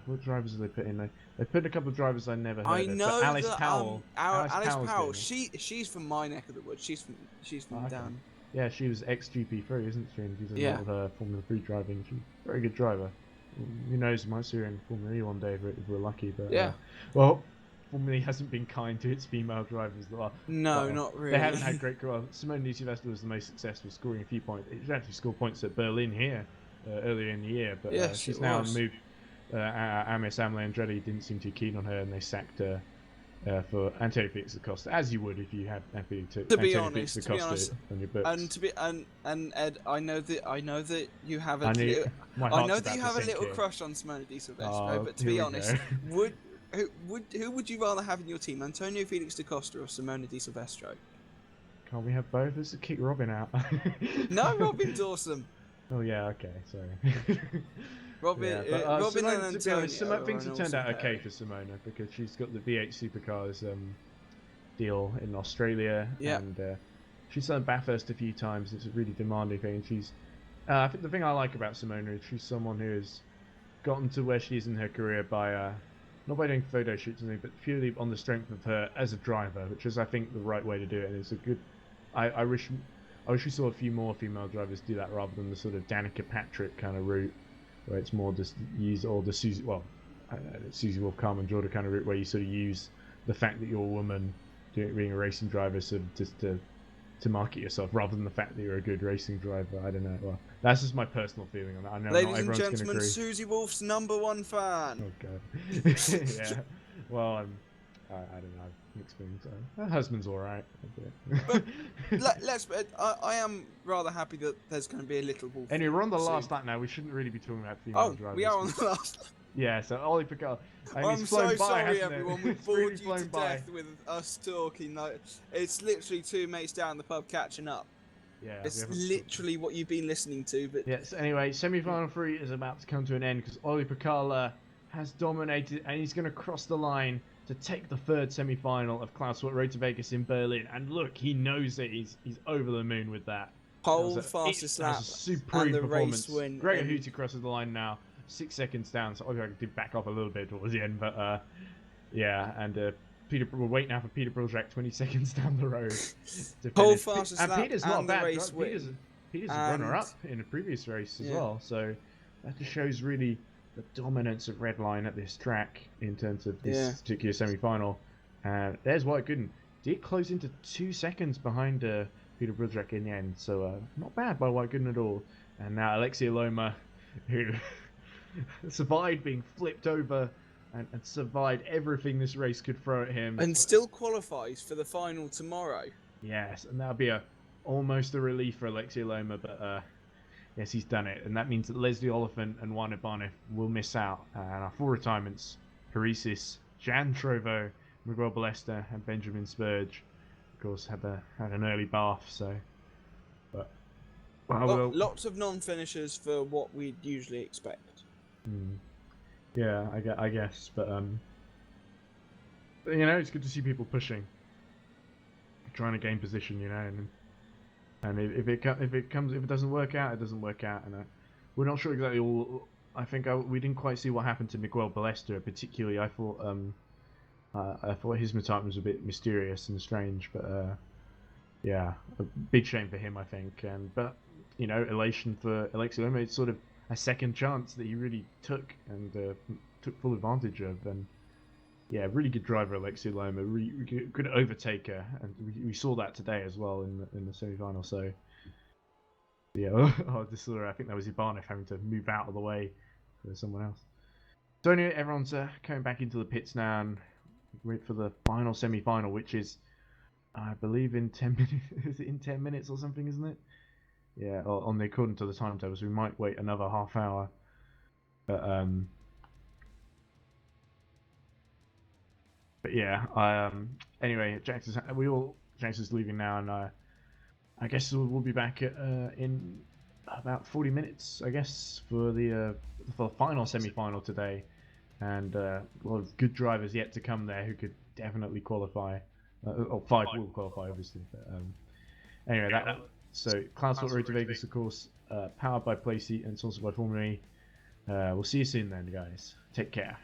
what drivers did they put in? They put a couple of drivers I never heard I of. know But Alice that Powell. Alice Powell. Doing it. She's from my neck of the woods. She's from Okay. down. Yeah, she was ex-GP3, isn't she? And she's done a lot of her Formula 3 driving. She's a very good driver. Who knows, we might see her in Formula E one day if we're lucky. But well, Formula E hasn't been kind to its female drivers. No, not really. They haven't had great careers. Simone Di Silvestro was the most successful, scoring a few points. She actually scored points at Berlin here earlier in the year, but she's now moved. Amiss Andretti didn't seem too keen on her, and they sacked her for Antonio Felix da Costa, as you would if you had Antonio Felix da Costa on your books. And Ed, I know that you have a little crush on Simone Di Silvestro, but to be honest, who would you rather have in your team, Antonio Felix da Costa or Simone Di Silvestro? Can't we have both? Let's kick Robin out. No, Robin's awesome. Oh yeah, okay, sorry. Robin and Antonio. Things have turned out okay for Simona because she's got the V8 Supercars deal in Australia, and she's done Bathurst a few times. It's a really demanding thing. And she's, I think the thing I like about Simona is she's someone who has gotten to where she is in her career by not by doing photo shoots and things, but purely on the strength of her as a driver, which is I think the right way to do it. And it's a good. I wish we saw a few more female drivers do that rather than the sort of Danica Patrick kind of route, where it's more just use all the Susie Wolf, Carmen Jordan kind of route, where you sort of use the fact that you're a woman being a racing driver sort of just to market yourself, rather than the fact that you're a good racing driver. I don't know. Well, that's just my personal feeling on that. I know Ladies not everyone's and gentlemen, Susie Wolf's #1 fan. Oh god. Yeah. Well, I don't know. Mixed feelings. Her husband's all right. But I am rather happy that there's going to be a little wolf. Anyway, we're on the last lap now. We shouldn't really be talking about female drivers. We are on the last lap. Yeah, so Ollie Picard. I'm so sorry, everyone. We've bored you to death with us talking. It's literally two mates down the pub catching up. Yeah, it's literally what you've been listening to. But yes. Anyway, semi-final 3 is about to come to an end because Ollie Picard has dominated, and he's going to cross the line to take the third semi-final of Cloud Sport Road to Vegas in Berlin. And look, he knows it. He's over the moon with that. Pole, fastest lap, supreme and the race win. Gregor Hootie crosses the line now, 6 seconds down. So I did back off a little bit towards the end, but yeah. And we'll wait now for Peter Brojack 20 seconds down the road. Pole, fastest and lap, Peter's not and bad. the race win. Peter's a runner-up in a previous race as well. So that just shows really the dominance of Redline at this track in terms of this particular semi-final. And there's White Gooden. Did close into 2 seconds behind Peter Brojack in the end. So not bad by White Gooden at all. And now Alexia Loma, who survived being flipped over and survived everything this race could throw at him. And still qualifies for the final tomorrow. Yes, and that'll be almost a relief for Alexia Loma, but yes, he's done it. And that means that Leslie Oliphant and Juan Ibanez will miss out. And our full retirements, Paresis, Jan Trovo, Miguel Ballester, and Benjamin Spurge, of course, had an early bath. So, but lots of non-finishers for what we'd usually expect. Yeah, I guess, but you know, it's good to see people pushing, trying to gain position, you know, and if it doesn't work out, it doesn't work out, and we're not sure exactly all. I think we didn't quite see what happened to Miguel Ballester, particularly. I thought his retirement was a bit mysterious and strange, but yeah, a big shame for him, I think. But you know, elation for Alexia Loma. It's sort of a second chance that he really took and took full advantage of. And yeah, really good driver Alexia Loma, really good overtaker, and we saw that today as well in the semi-final. So yeah, I think that was Ibanez having to move out of the way for someone else. So anyway, everyone's coming back into the pits now and wait for the final semi-final, which is, I believe, in 10 minutes. Is it in 10 minutes or something, isn't it? Yeah, according to the timetables, we might wait another half hour. But yeah, anyway, Jackson's leaving now, and I guess we'll be back in about 40 minutes, I guess, for the final semi-final today, and a lot of good drivers yet to come there who could definitely qualify. 5 will qualify, obviously. But anyway, So Cloud Sport Road to Vegas, of course, powered by Placey and sponsored by Formula E. We'll see you soon then, guys. Take care.